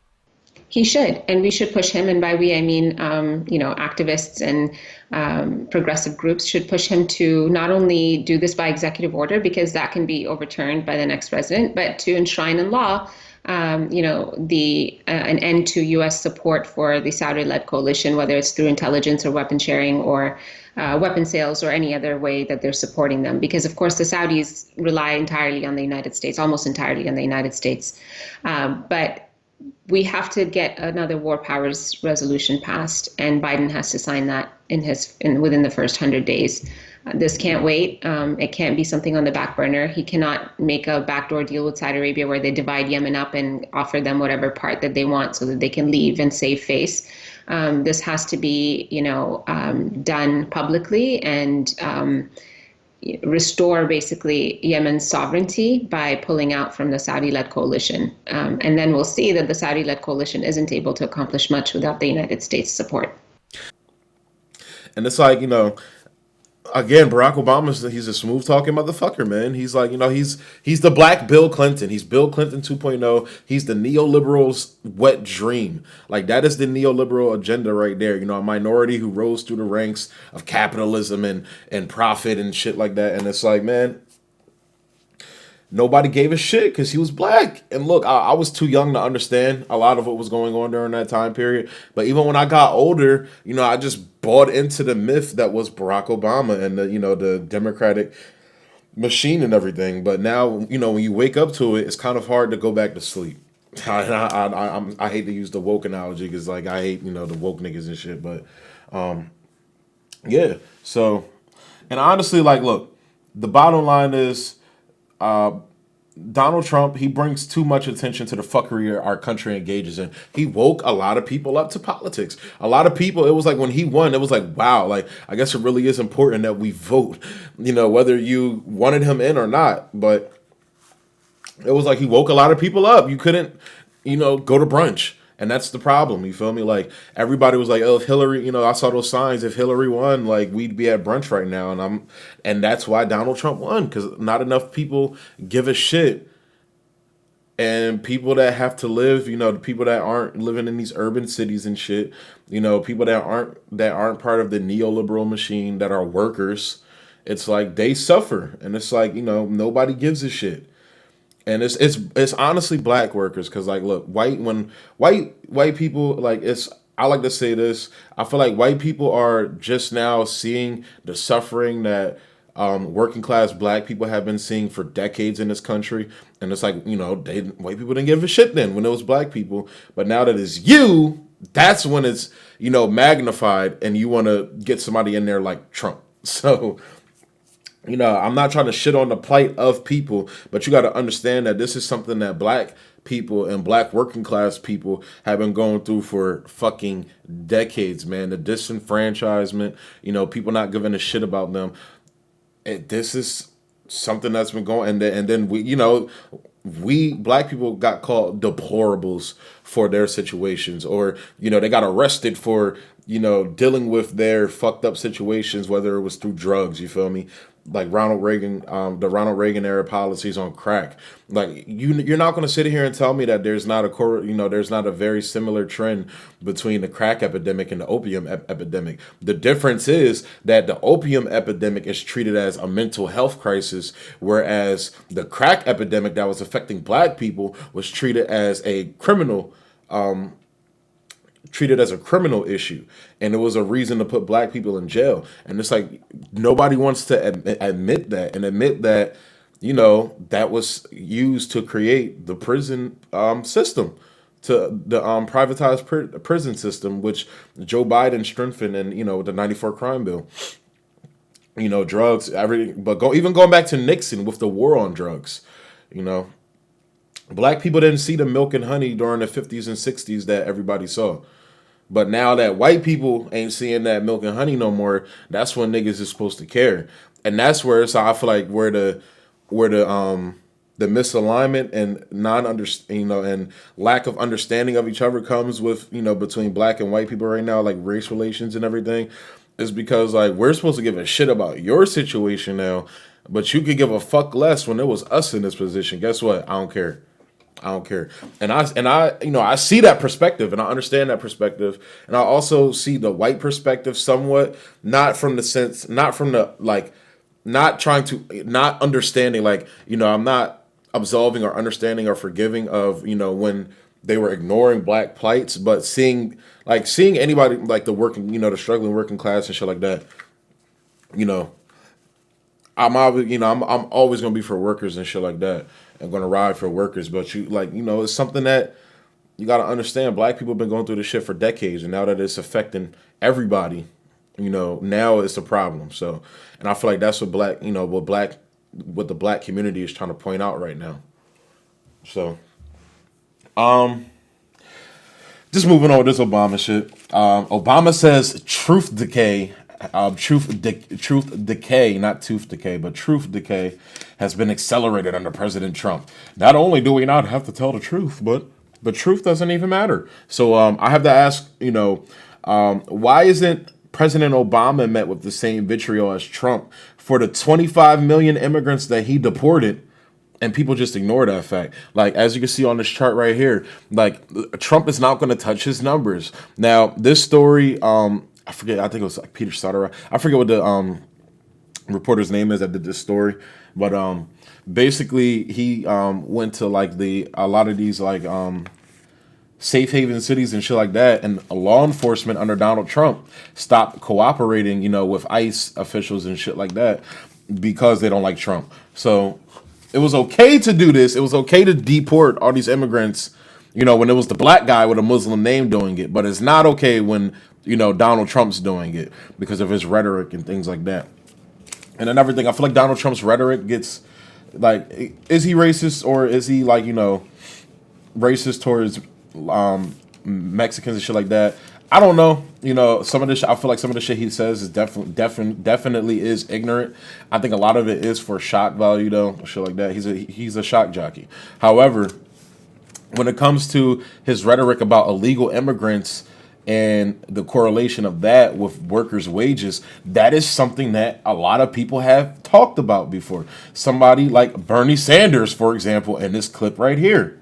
He should, and we should push him. And by we, I mean, activists and progressive groups should push him to not only do this by executive order, because that can be overturned by the next president, but to enshrine in law, an end to U.S. support for the Saudi-led coalition, whether it's through intelligence or weapon sharing or weapon sales or any other way that they're supporting them. Because, of course, the Saudis rely entirely on the United States, almost entirely on the United States. But we have to get another war powers resolution passed, and Biden has to sign that within the first 100 days. This can't wait. It can't be something on the back burner. He cannot make a backdoor deal with Saudi Arabia where they divide Yemen up and offer them whatever part that they want so that they can leave and save face. This has to be, done publicly and restore basically Yemen's sovereignty by pulling out from the Saudi-led coalition. And then we'll see that the Saudi-led coalition isn't able to accomplish much without the United States support. And it's like, again, Barack Obama, he's a smooth talking motherfucker, man. He's like, he's the black Bill Clinton. He's Bill Clinton 2.0. He's the neoliberal's wet dream. Like, that is the neoliberal agenda right there. A minority who rose through the ranks of capitalism and profit and shit like that. And it's like, man, nobody gave a shit because he was black. And look, I was too young to understand a lot of what was going on during that time period. But even when I got older, I just bought into the myth that was Barack Obama and the Democratic machine and everything. But now, when you wake up to it, it's kind of hard to go back to sleep. I hate to use the woke analogy because, like, I hate, the woke niggas and shit. But, yeah. So, and honestly, like, look, the bottom line is, Donald Trump, he brings too much attention to the fuckery our country engages in. He woke a lot of people up to politics. A lot of people, it was like when he won, it was like, wow, like, I guess it really is important that we vote, whether you wanted him in or not. But it was like he woke a lot of people up. You couldn't, go to brunch. And that's the problem, you feel me? Like, everybody was like, oh, if Hillary, I saw those signs. If Hillary won, like, we'd be at brunch right now. And that's why Donald Trump won, because not enough people give a shit. And people that have to live, the people that aren't living in these urban cities and shit, people that aren't part of the neoliberal machine, that are workers, it's like they suffer. And it's like, nobody gives a shit. And it's honestly black workers, because, like, look, white people, like, I like to say this, I feel like white people are just now seeing the suffering that working class black people have been seeing for decades in this country. And it's like, white people didn't give a shit then when it was black people, but now that it's you, that's when it's magnified, and you want to get somebody in there like Trump. So, I'm not trying to shit on the plight of people, but you got to understand that this is something that black people and black working class people have been going through for fucking decades, man. The disenfranchisement, people not giving a shit about them. This is something that's been going, and then we black people got called deplorables for their situations, or they got arrested for dealing with their fucked up situations, whether it was through drugs, you feel me? Like Ronald Reagan, the Ronald Reagan era policies on crack. Like, you're not going to sit here and tell me that there's not a very similar trend between the crack epidemic and the opium epidemic. The difference is that the opium epidemic is treated as a mental health crisis, whereas the crack epidemic that was affecting black people was treated as a criminal treated as a criminal issue, and it was a reason to put black people in jail. And it's like nobody wants to admit that, and admit that, you know, that was used to create the prison system, to the privatized prison system, which Joe Biden strengthened, and, you know, the '94 crime bill. You know, drugs, everything, but even going back to Nixon with the war on drugs, you know, black people didn't see the milk and honey during the 50s and 60s that everybody saw. But now that white people ain't seeing that milk and honey no more, that's when niggas is supposed to care. And that's where it's, I feel like, where the misalignment and and lack of understanding of each other comes with, you know, between black and white people right now, like race relations and everything, is because, like, we're supposed to give a shit about your situation now, but you could give a fuck less when it was us in this position. Guess what? I don't care. I don't care. And I, you know, I see that perspective and I understand that perspective. And I also see the white perspective somewhat, not from the, like, not trying to, not understanding, like, you know, I'm not absolving or understanding or forgiving of, you know, when they were ignoring black plights, but seeing anybody, like, the working, you know, the struggling working class and shit like that, you know, I'm always gonna be for workers and shit like that. I'm gonna ride for workers, but you, like, you know, it's something that you gotta understand. Black people have been going through this shit for decades, and now that it's affecting everybody, you know, now it's a problem. So, and I feel like that's what what the black community is trying to point out right now. So, just moving on with this Obama shit. Obama says truth decay, not tooth decay, but truth decay has been accelerated under President Trump. Not only do we not have to tell the truth, but the truth doesn't even matter. So I have to ask, you know, why isn't President Obama met with the same vitriol as Trump for the 25 million immigrants that he deported? And people just ignore that fact. Like, as you can see on this chart right here, like, Trump is not going to touch his numbers. Now, this story, I forget, I think it was like Peter Sutter. I forget what the reporter's name is that did this story. But basically, he went to, like, a lot of these, like, safe haven cities and shit like that, and law enforcement under Donald Trump stopped cooperating, you know, with ICE officials and shit like that because they don't like Trump. So it was okay to do this. It was okay to deport all these immigrants, you know, when it was the black guy with a Muslim name doing it. But it's not okay when, you know, Donald Trump's doing it because of his rhetoric and things like that. And another thing, I feel like Donald Trump's rhetoric gets, like, is he racist, or is he, like, you know, racist towards Mexicans and shit like that? I don't know. You know, some of the I feel like some of the shit he says is definitely is ignorant. I think a lot of it is for shock value, though, shit like that. He's a shock jockey. However, when it comes to his rhetoric about illegal immigrants and the correlation of that with workers' wages, that is something that a lot of people have talked about before. Somebody like Bernie Sanders, for example, in this clip right here.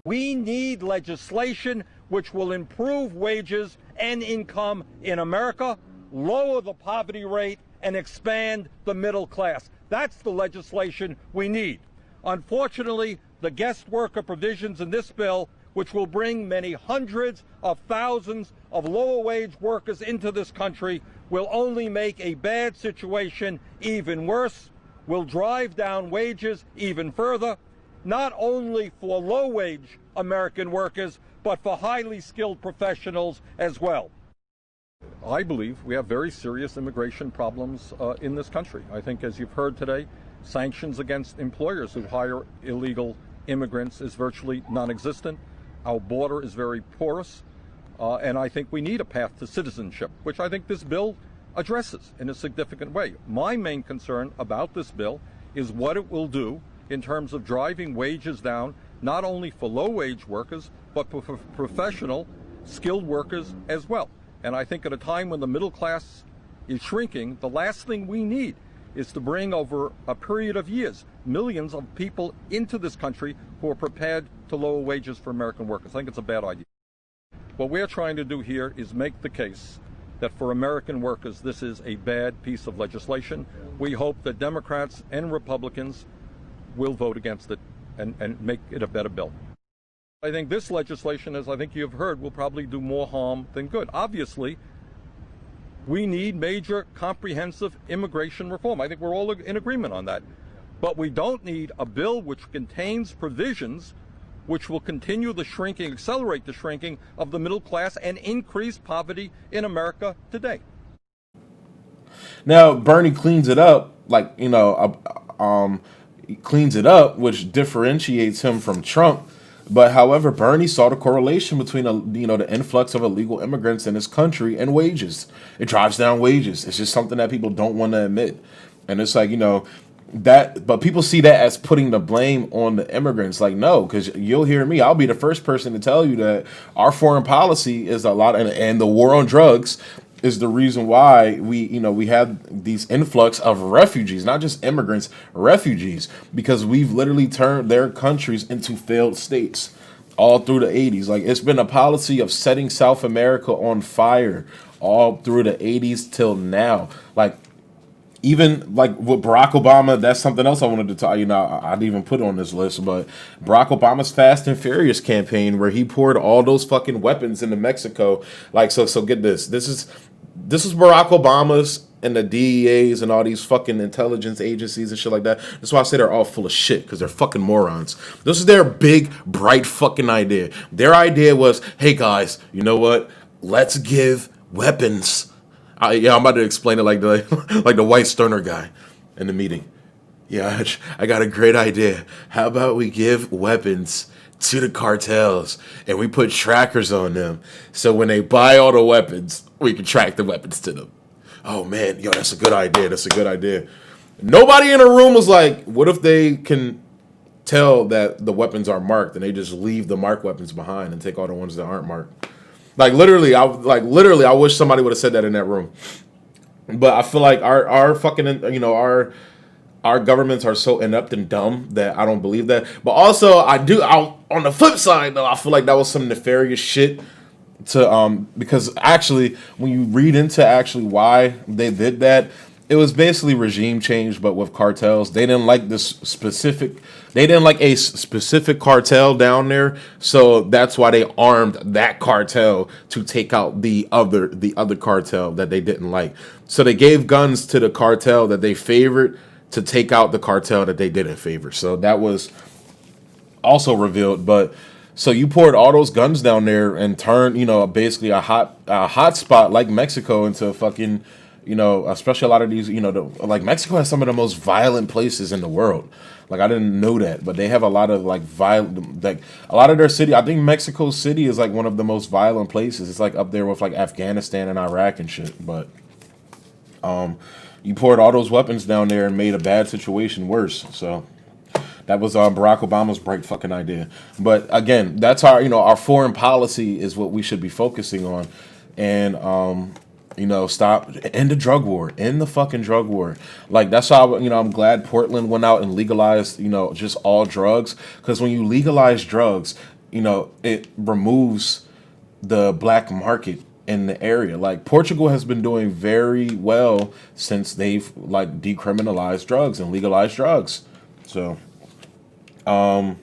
We need legislation which will improve wages and income in America, lower the poverty rate, and expand the middle class. That's the legislation we need. Unfortunately, the guest worker provisions in this bill, which will bring many hundreds of thousands of lower wage workers into this country, will only make a bad situation even worse, will drive down wages even further, not only for low-wage American workers, but for highly skilled professionals as well. I believe we have very serious immigration problems in this country. I think, as you've heard today, sanctions against employers who hire illegal immigrants is virtually non-existent. Our border is very porous, and I think we need a path to citizenship, which I think this bill addresses in a significant way. My main concern about this bill is what it will do in terms of driving wages down, not only for low-wage workers, but for professional, skilled workers as well. And I think at a time when the middle class is shrinking, the last thing we need is to bring over a period of years millions of people into this country who are prepared to lower wages for American workers. I think it's a bad idea. What we're trying to do here is make the case that for American workers, this is a bad piece of legislation. We hope that Democrats and Republicans will vote against it and make it a better bill. I think this legislation, as I think you've heard, will probably do more harm than good. Obviously, we need major comprehensive immigration reform. I think we're all in agreement on that. But we don't need a bill which contains provisions which will continue the shrinking, accelerate the shrinking of the middle class and increase poverty in America today. Now, Bernie cleans it up, cleans it up, which differentiates him from Trump. But however, Bernie saw the correlation between the influx of illegal immigrants in his country and wages. It drives down wages. It's just something that people don't want to admit, and it's like that. But people see that as putting the blame on the immigrants. Like, no, because you'll hear me. I'll be the first person to tell you that our foreign policy is a lot, and the war on drugs is the reason why we have these influx of refugees, not just immigrants, refugees, because we've literally turned their countries into failed states all through the 80s. Like, it's been a policy of setting South America on fire all through the 80s till now. Like, even like with Barack Obama, that's something else I wanted to talk. I'd even put on this list, but Barack Obama's Fast and Furious campaign, where he poured all those fucking weapons into Mexico. Like, so get this. This is Barack Obama's and the DEAs and all these fucking intelligence agencies and shit like that. That's why I say they're all full of shit, because they're fucking morons. This is their big, bright fucking idea. Their idea was, hey guys, you know what? Let's give weapons. I'm about to explain it like the white stoner guy in the meeting. Yeah, I got a great idea. How about we give weapons to the cartels and we put trackers on them, so when they buy all the weapons, we can track the weapons to them. Oh man, that's a good idea. That's a good idea. Nobody in the room was like, what if they can tell that the weapons are marked and they just leave the marked weapons behind and take all the ones that aren't marked? I wish somebody would have said that in that room. But I feel like our fucking our governments are so inept and dumb that I don't believe that. But also, on the flip side though, I feel like that was some nefarious shit to because actually when you read into actually why they did that, it was basically regime change, but with cartels. They didn't like a specific cartel down there, so that's why they armed that cartel to take out the other cartel that they didn't like. So they gave guns to the cartel that they favored to take out the cartel that they didn't favor. So that was also revealed. But so you poured all those guns down there and turned, basically a hot spot like Mexico into a fucking, especially a lot of these, like Mexico has some of the most violent places in the world. Like, I didn't know that, but they have a lot of a lot of their city. I think Mexico City is like one of the most violent places. It's like up there with like Afghanistan and Iraq and shit. But you poured all those weapons down there and made a bad situation worse. So that was Barack Obama's bright fucking idea. But again, that's our foreign policy is what we should be focusing on. And stop end the drug war, end the fucking drug war. Like, that's how I'm glad Portland went out and legalized just all drugs, because when you legalize drugs, it removes the black market in the area. Like, Portugal has been doing very well since they've like decriminalized drugs and legalized drugs. So but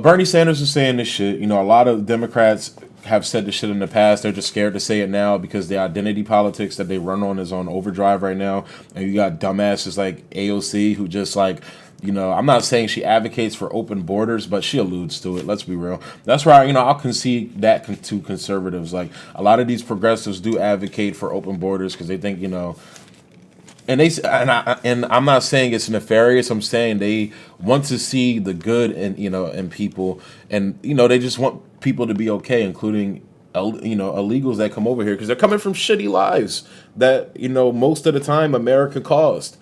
Bernie Sanders is saying this shit. A lot of Democrats have said this shit in the past. They're just scared to say it now because the identity politics that they run on is on overdrive right now. And you got dumbasses like AOC who just like, I'm not saying she advocates for open borders, but she alludes to it. Let's be real. That's why, I'll concede that to conservatives. Like, a lot of these progressives do advocate for open borders because they think, and I'm not saying it's nefarious. I'm saying they want to see the good in people, and they just want people to be okay, including illegals that come over here because they're coming from shitty lives that most of the time America caused.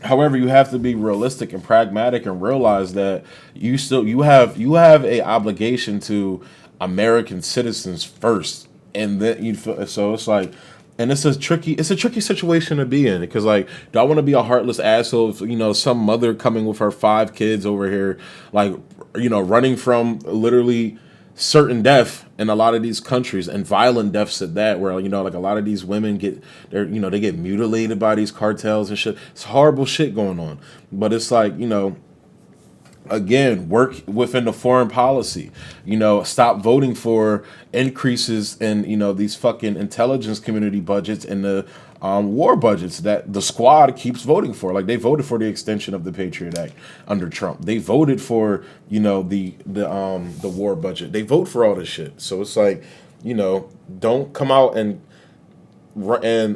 However, you have to be realistic and pragmatic and realize that you have a obligation to American citizens first, and then so it's like. And it's a tricky situation to be in, because like, do I want to be a heartless asshole if, some mother coming with her 5 kids over here, like, running from literally certain death in a lot of these countries, and violent deaths at that, where like a lot of these women they get mutilated by these cartels and shit. It's horrible shit going on. But it's like, again, work within the foreign policy. Stop voting for increases in these fucking intelligence community budgets and the war budgets that the squad keeps voting for. Like, they voted for the extension of the Patriot Act under Trump. They voted for the war budget. They vote for all this shit. So it's like, don't come out and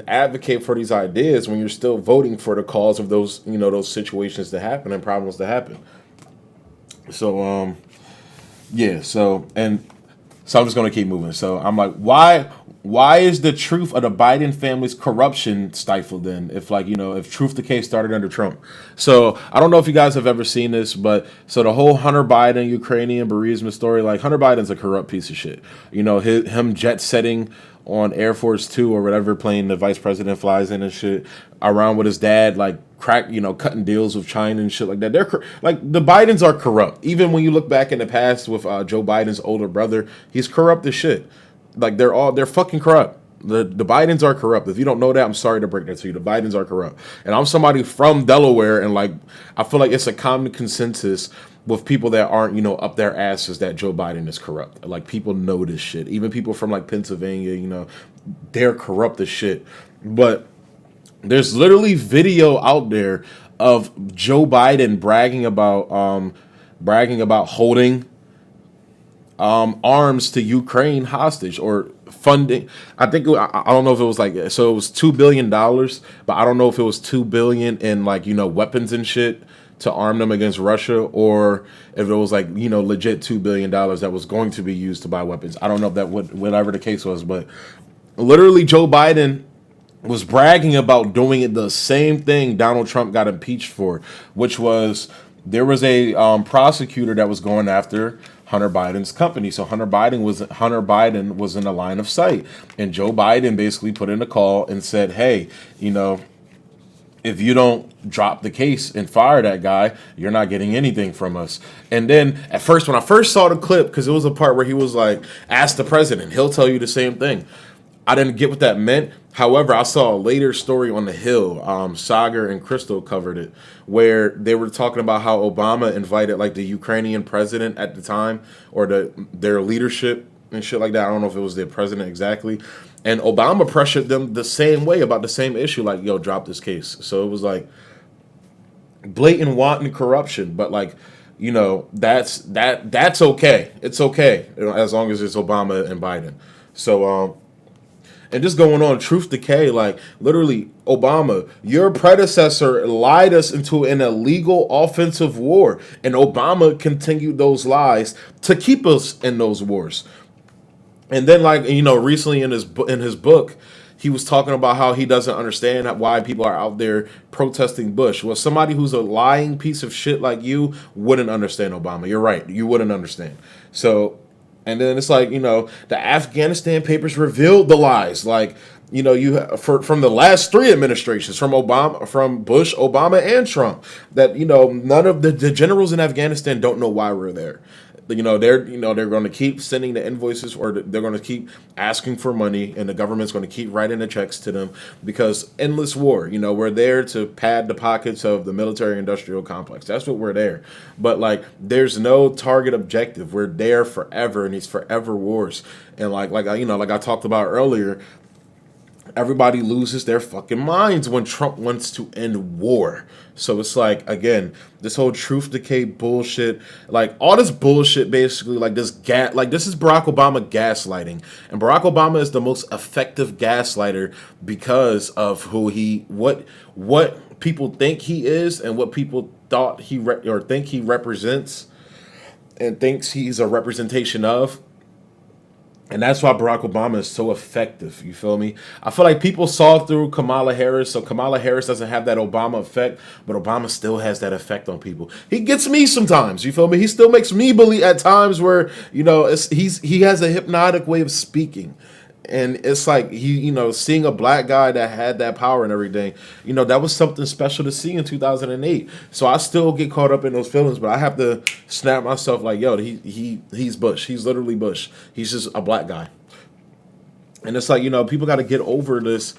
advocate for these ideas when you're still voting for the cause of those those situations to happen and problems to happen. So so I'm just gonna keep moving. So I'm like, why is the truth of the Biden family's corruption stifled then? If if Truth Decay started under Trump. So I don't know if you guys have ever seen this, but so the whole Hunter Biden Ukrainian bereavement story, like, Hunter Biden's a corrupt piece of shit. Him jet setting on Air Force 2 or whatever plane the vice president flies in and shit around with his dad, like cutting deals with China and shit like that. They're like, the Bidens are corrupt. Even when you look back in the past with Joe Biden's older brother, he's corrupt as shit. Like, they're fucking corrupt. The Bidens are corrupt. If you don't know that, I'm sorry to break that to you. The Bidens are corrupt. And I'm somebody from Delaware, and like, I feel like it's a common consensus with people that aren't, up their asses that Joe Biden is corrupt. Like, people know this shit. Even people from like Pennsylvania, they're corrupt as shit. But there's literally video out there of Joe Biden bragging about holding arms to Ukraine hostage, or funding. I think I don't know if it was like, so it was $2 billion, but I don't know if it was $2 billion in weapons and shit to arm them against Russia, or if it was like legit $2 billion that was going to be used to buy weapons. I don't know if that whatever the case was, but literally Joe Biden was bragging about doing it, the same thing Donald Trump got impeached for, which was there was a prosecutor that was going after Hunter Biden's company. So Hunter Biden was in the line of sight, and Joe Biden basically put in a call and said, hey, if you don't drop the case and fire that guy, you're not getting anything from us. And then at first, when I first saw the clip, because it was a part where he was like, ask the president, he'll tell you the same thing. I didn't get what that meant. However, I saw a later story on The Hill. Sagar and Crystal covered it, where they were talking about how Obama invited like the Ukrainian president at the time, or their leadership and shit like that. I don't know if it was the president exactly. And Obama pressured them the same way about the same issue, like, yo, drop this case. So it was like blatant wanton corruption, but like, that's okay. It's okay as long as it's Obama and Biden. So and just going on Truth Decay, like, literally, Obama, your predecessor lied us into an illegal offensive war, and Obama continued those lies to keep us in those wars. And then, like, recently in his book, he was talking about how he doesn't understand why people are out there protesting Bush. Well, somebody who's a lying piece of shit like you wouldn't understand Obama. You're right. You wouldn't understand. So, and then it's like, the Afghanistan papers revealed the lies. Like, from the last three administrations, from Bush, Obama, and Trump, that, none of the generals in Afghanistan don't know why we're there. They're going to keep sending the invoices, or they're going to keep asking for money, and the government's going to keep writing the checks to them, because endless war. We're there to pad the pockets of the military-industrial complex. That's what we're there. But like, there's no target objective. We're there forever, and these forever wars. And like I talked about earlier, everybody loses their fucking minds when Trump wants to end war. So it's like, again, this whole Truth Decay bullshit, like all this bullshit, basically, like this is Barack Obama gaslighting, and Barack Obama is the most effective gaslighter because of what people think he is, and what people thought think he represents, and thinks he's a representation of. And that's why Barack Obama is so effective. You feel me? I feel like people saw through Kamala Harris, so Kamala Harris doesn't have that Obama effect, but Obama still has that effect on people. He gets me sometimes. You feel me? He still makes me believe at times where, he has a hypnotic way of speaking. And it's like, seeing a black guy that had that power and everything, that was something special to see in 2008. So I still get caught up in those feelings, but I have to snap myself like, yo, he's Bush. He's literally Bush. He's just a black guy. And it's like, people got to get over this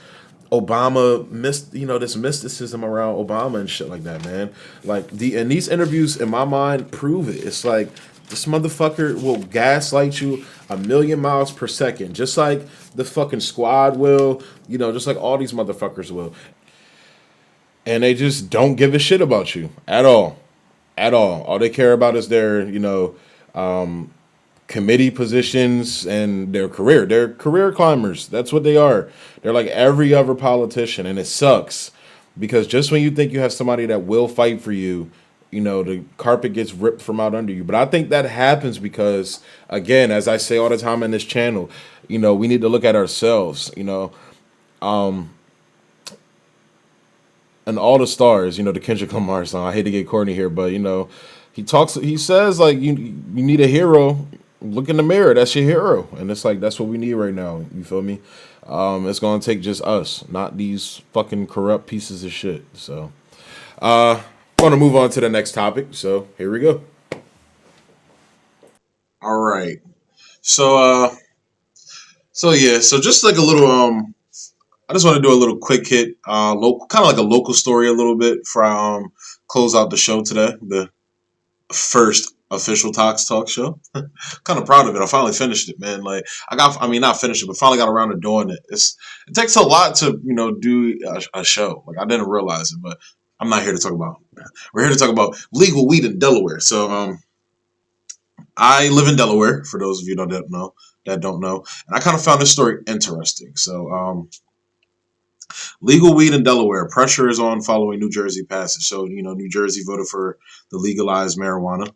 Obama this mysticism around Obama and shit like that, man. Like and these interviews in my mind prove it. It's like this motherfucker will gaslight you 1,000,000 miles per second, just like the fucking squad will, just like all these motherfuckers will. And they just don't give a shit about you at all. At all. All they care about is their, committee positions and their career. They're career climbers. That's what they are. They're like every other politician, and it sucks because just when you think you have somebody that will fight for you, the carpet gets ripped from out under you. But I think that happens because, again, as I say all the time in this channel, we need to look at ourselves, and all the stars, the Kendrick Lamar song. I hate to get corny here, but he says like you need a hero. Look in the mirror. That's your hero, and it's like that's what we need right now. You feel me? It's gonna take just us, not these fucking corrupt pieces of shit. So, I'm gonna move on to the next topic. So here we go. All right. So just like a little I just want to do a little quick hit, local, kind of like a local story, a little bit for close out the show today. The first official Tox Talk show. Kind of proud of it. I finally finished it, man. Like not finished it, but finally got around to doing it. It takes a lot to do a show. Like I didn't realize it, but I'm not here to talk about. We're here to talk about legal weed in Delaware. So I live in Delaware. For those of you that don't know, and I kind of found this story interesting. So legal weed in Delaware. Pressure is on following New Jersey passage. So New Jersey voted for the legalized marijuana.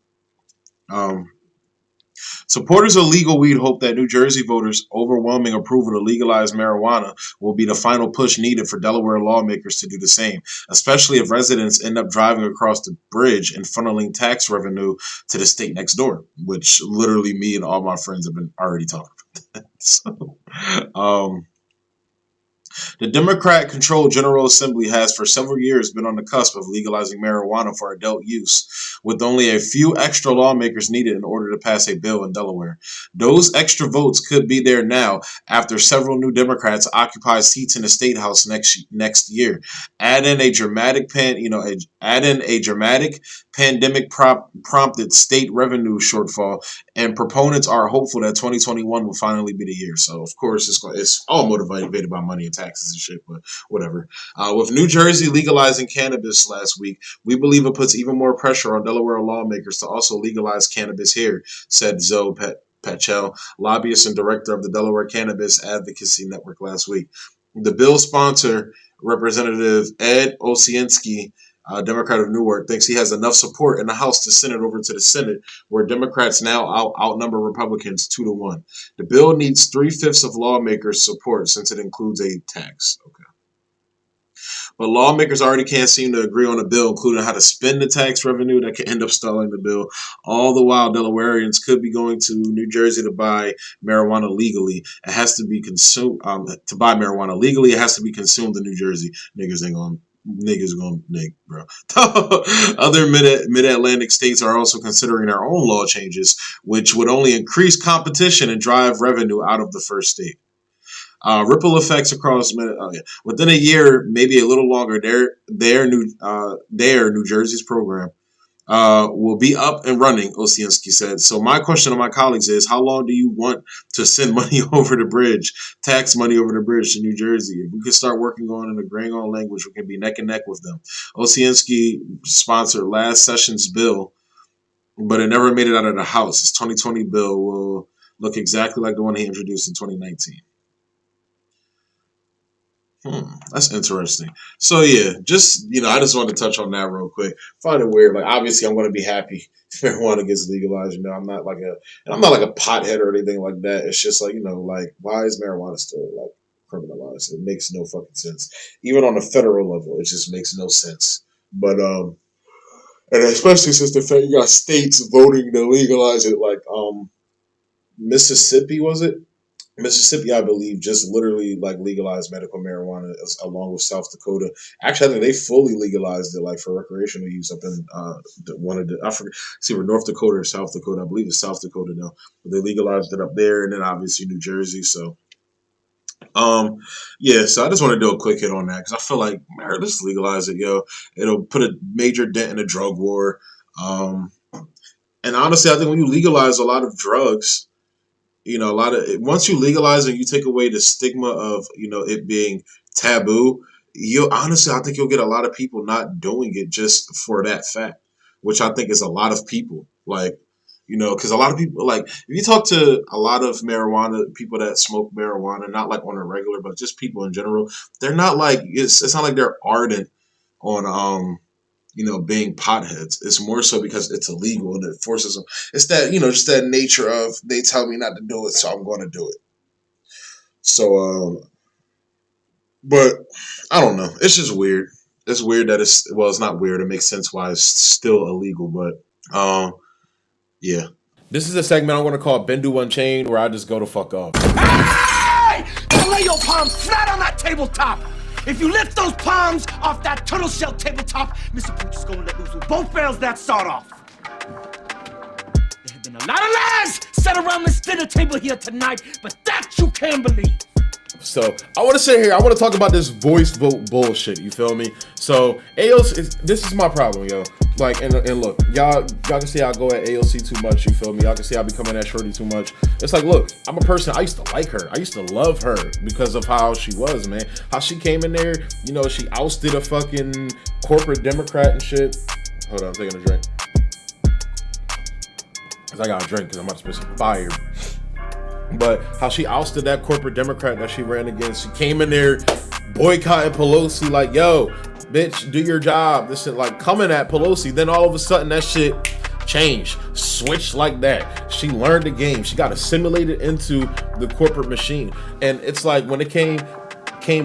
Supporters of legal weed hope that New Jersey voters' overwhelming approval to legalize marijuana will be the final push needed for Delaware lawmakers to do the same, especially if residents end up driving across the bridge and funneling tax revenue to the state next door, which literally me and all my friends have been already talking about. So, the Democrat-controlled General Assembly has for several years been on the cusp of legalizing marijuana for adult use, with only a few extra lawmakers needed in order to pass a bill in Delaware. Those extra votes could be there now after several new Democrats occupy seats in the State House next year. Add in a dramatic pandemic-prompted state revenue shortfall, and proponents are hopeful that 2021 will finally be the year. So, of course, it's all motivated by money and taxes and shit, but whatever. With New Jersey legalizing cannabis last week, we believe it puts even more pressure on Delaware lawmakers to also legalize cannabis here, said Zoe Pachel, lobbyist and director of the Delaware Cannabis Advocacy Network last week. The bill sponsor, Representative Ed Osienski, Democrat of Newark, thinks he has enough support in the House to send it over to the Senate, where Democrats now outnumber Republicans 2-1. The bill needs 3/5 of lawmakers' support since it includes a tax. Okay. But lawmakers already can't seem to agree on a bill, including how to spend the tax revenue that could end up stalling the bill. All the while, Delawareans could be going to New Jersey to buy marijuana legally. It has to be consumed. To buy marijuana legally, it has to be consumed in New Jersey. Niggas going nig, bro. Other mid-Atlantic states are also considering their own law changes, which would only increase competition and drive revenue out of the first state. Ripple effects across within a year, maybe a little longer. New Jersey's program will be up and running, Osienski said. So my question to my colleagues is, how long do you want to send money over the bridge, tax money over the bridge to New Jersey? If we could start working on and agreeing on language, we can be neck and neck with them. Osienski sponsored last session's bill, but it never made it out of the House. His 2020 bill will look exactly like the one he introduced in 2019. That's interesting. So yeah, just I just wanted to touch on that real quick. Find it weird. Like obviously, I'm going to be happy if marijuana gets legalized. I'm not like a pothead or anything like that. It's just like like why is marijuana still like criminalized? It makes no fucking sense. Even on a federal level, it just makes no sense. But and especially since the fact you got states voting to legalize it, like Mississippi, was it? Mississippi, I believe, just literally like legalized medical marijuana along with South Dakota. Actually, I think they fully legalized it like for recreational use up in I forget, see where North Dakota or South Dakota. I believe it's South Dakota now, but they legalized it up there, and then obviously New Jersey. So Yeah, so I just want to do a quick hit on that because I feel like, man, let's legalize it, yo. It'll put a major dent in the drug war. And honestly, I think when you legalize a lot of drugs, once you legalize and you take away the stigma of, it being taboo, I think you'll get a lot of people not doing it just for that fact, which I think is a lot of people. Like, because a lot of people, like, if you talk to a lot of marijuana people that smoke marijuana, not like on a regular, but just people in general, they're not like, it's not like they're ardent on, being potheads. It's more so because it's illegal and it forces them. It's that, just that nature of they tell me not to do it, so I'm going to do it. So, but I don't know. It's just weird. It's weird that it's not weird. It makes sense why it's still illegal, but, yeah. This is a segment I'm going to call Bendu Unchained, where I just go to fuck off. Hey! Lay your palms flat on that tabletop. If you lift those palms off that turtle shell tabletop, Mr. Pooch is gonna let loose with both barrels that sawed off. There have been a lot of lies set around this dinner table here tonight, but that you can believe. So I want to sit here. I want to talk about this voice vote bullshit. You feel me? So AOC, this is my problem, yo. Like, and look, y'all can see I go at AOC too much. You feel me? Y'all can see I be coming at Shorty too much. It's like, look, I'm a person. I used to like her. I used to love her because of how she was, man. How she came in there. She ousted a fucking corporate Democrat and shit. Hold on, I'm taking a drink. Cause I got a drink because I'm about to spit some fire. But how she ousted that corporate Democrat that she ran against. She came in there boycotting Pelosi like, yo, bitch, do your job. This is like coming at Pelosi. Then all of a sudden that shit changed, switched like that. She learned the game. She got assimilated into the corporate machine. And it's like when it came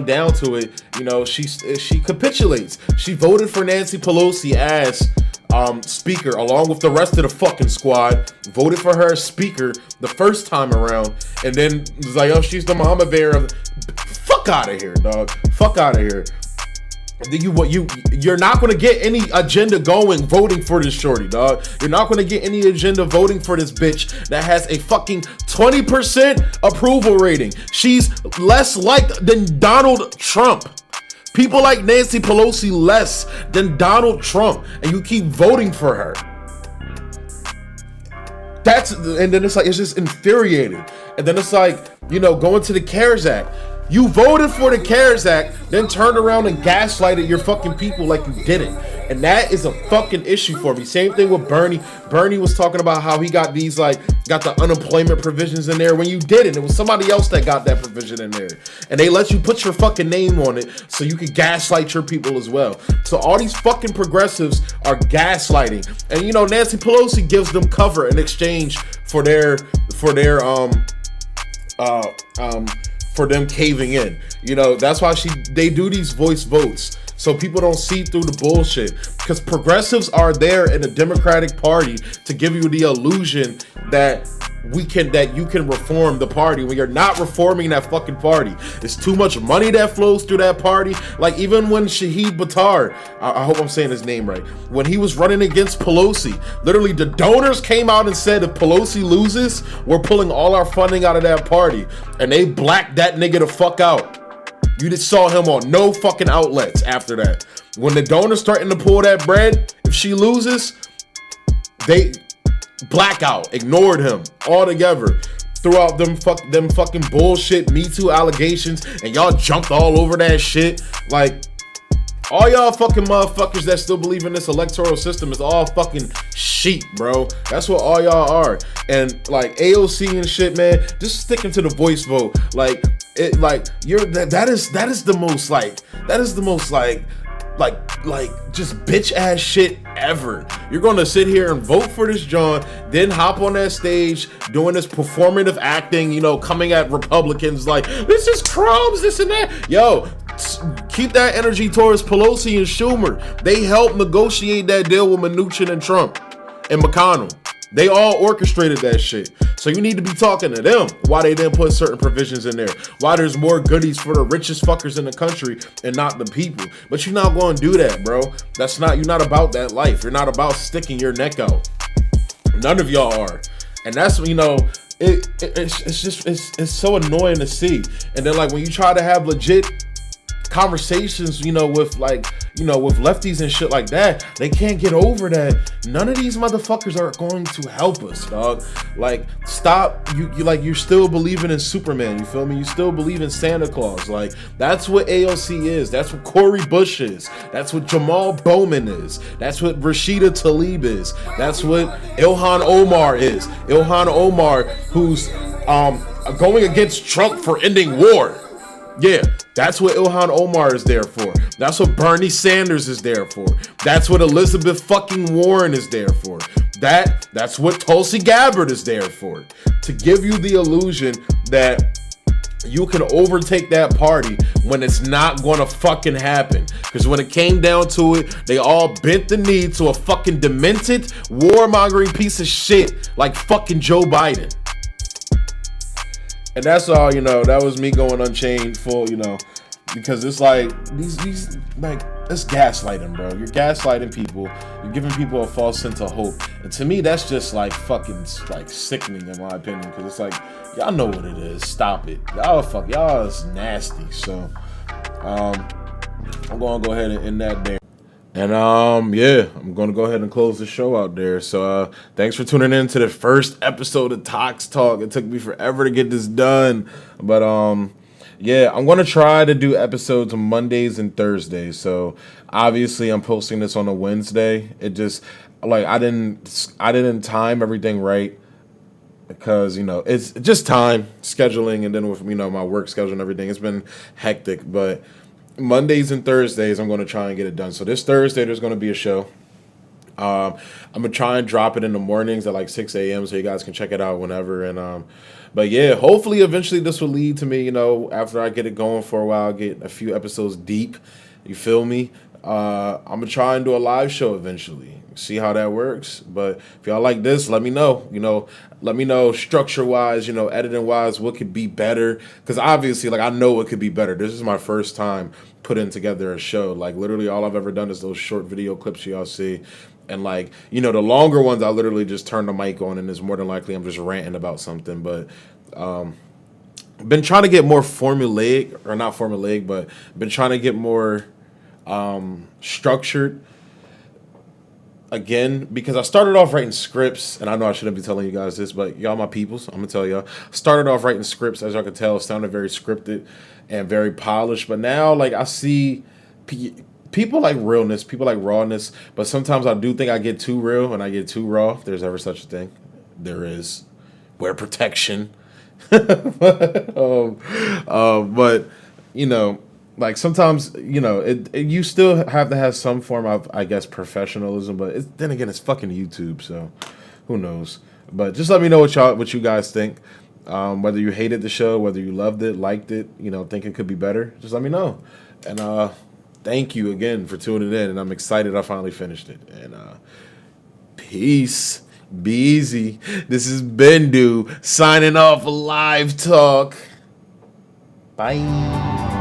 down to it, she capitulates. She voted for Nancy Pelosi as speaker along with the rest of the fucking squad. Voted for her as speaker the first time around, and then was like, oh, she's the mama bear of. Fuck out of here, dog. Fuck out of here. You're not gonna get any agenda going voting for this shorty, dog. You're not gonna get any agenda voting for this bitch that has a fucking 20% approval rating. She's less liked than Donald Trump. People like Nancy Pelosi less than Donald Trump, and you keep voting for her. And then it's like, it's just infuriating. And then it's like, going to the CARES Act. You voted for the CARES Act, then turned around and gaslighted your fucking people like you didn't. And that is a fucking issue for me. Same thing with Bernie. Bernie was talking about how he got these, got the unemployment provisions in there when you didn't. It was somebody else that got that provision in there. And they let you put your fucking name on it so you could gaslight your people as well. So all these fucking progressives are gaslighting. And, Nancy Pelosi gives them cover in exchange for them caving in. That's why they do these voice votes, so people don't see through the bullshit, because progressives are there in the Democratic Party to give you the illusion that you can reform the party when you're not reforming that fucking party. It's too much money that flows through that party. Like, even when Shahid Buttar, I hope I'm saying his name right, when he was running against Pelosi, literally the donors came out and said, if Pelosi loses, we're pulling all our funding out of that party. And they blacked that nigga the fuck out. You just saw him on no fucking outlets after that. When the donors starting to pull that bread, if she loses, they blackout, ignored him altogether. Threw out them fucking bullshit Me Too allegations, and y'all jumped all over that shit. Like, all y'all fucking motherfuckers that still believe in this electoral system is all fucking sheep, bro. That's what all y'all are. And like AOC and shit, man, just sticking to the voice vote. Like, it, like that is the most just bitch ass shit ever. You're gonna sit here and vote for this John, then hop on that stage doing this performative acting, coming at Republicans like, this is crumbs, this and that. Yo, keep that energy towards Pelosi and Schumer. They helped negotiate that deal with Mnuchin and Trump and McConnell. They all orchestrated that shit. So you need to be talking to them why they didn't put certain provisions in there. Why there's more goodies for the richest fuckers in the country and not the people. But you're not going to do that, bro. You're not about that life. You're not about sticking your neck out. None of y'all are. And that's, it's so annoying to see. And then like when you try to have legit conversations, with lefties and shit like that, they can't get over that. None of these motherfuckers are going to help us, dog. Like, stop. You're still believing in Superman. You feel me? You still believe in Santa Claus. Like, that's what AOC is. That's what Cori Bush is. That's what Jamal Bowman is. That's what Rashida Tlaib is. That's what Ilhan Omar is. Ilhan Omar, who's going against Trump for ending war. Yeah, that's what Ilhan Omar is there for. That's what Bernie Sanders is there for. That's what Elizabeth fucking Warren is there for. That's what Tulsi Gabbard is there for. To give you the illusion that you can overtake that party when it's not gonna fucking happen. Because when it came down to it, they all bent the knee to a fucking demented, warmongering piece of shit like fucking Joe Biden. And that's all, that was me going Unchained full, because it's like, these like, it's gaslighting, bro. You're gaslighting people. You're giving people a false sense of hope. And to me, that's just like fucking like sickening in my opinion, because it's like, y'all know what it is. Stop it. Y'all is nasty. So, I'm going to go ahead and end that there. And yeah, I'm gonna go ahead and close the show out there. So thanks for tuning in to the first episode of Tox Talk. It took me forever to get this done, but yeah, I'm gonna try to do episodes on Mondays and Thursdays. So obviously, I'm posting this on a Wednesday. It just like I didn't time everything right because it's just time scheduling, and then with my work schedule and everything, it's been hectic, but. Mondays and Thursdays, I'm going to try and get it done. So this Thursday, there's going to be a show. I'm going to try and drop it in the mornings at like 6 a.m. so you guys can check it out whenever. And but yeah, hopefully eventually this will lead to me, after I get it going for a while, get a few episodes deep. You feel me? I'm going to try and do a live show eventually. See how that works. But if y'all like this, let me know. Let me know structure-wise, editing-wise, what could be better. Because obviously, like, I know it could be better. This is my first time putting together a show. Like, literally all I've ever done is those short video clips y'all see. And, like, the longer ones, I literally just turn the mic on, and it's more than likely I'm just ranting about something. But been trying to get more formulaic, or not formulaic, but been trying to get more structured. Again, because I started off writing scripts, and I know I shouldn't be telling you guys this, but y'all my peoples, I'm gonna tell y'all. Started off writing scripts, as y'all can tell, it sounded very scripted and very polished. But now, like, I see people like realness, people like rawness, but sometimes I do think I get too real and I get too raw. If there's ever such a thing, there is. Wear protection. But like sometimes, you still have to have some form of, I guess, professionalism. But then again, it's fucking YouTube, so who knows? But just let me know what you guys think. Whether you hated the show, whether you loved it, liked it, think it could be better. Just let me know. And thank you again for tuning in. And I'm excited I finally finished it. And peace. Be easy. This is Bendu signing off Live Talk. Bye.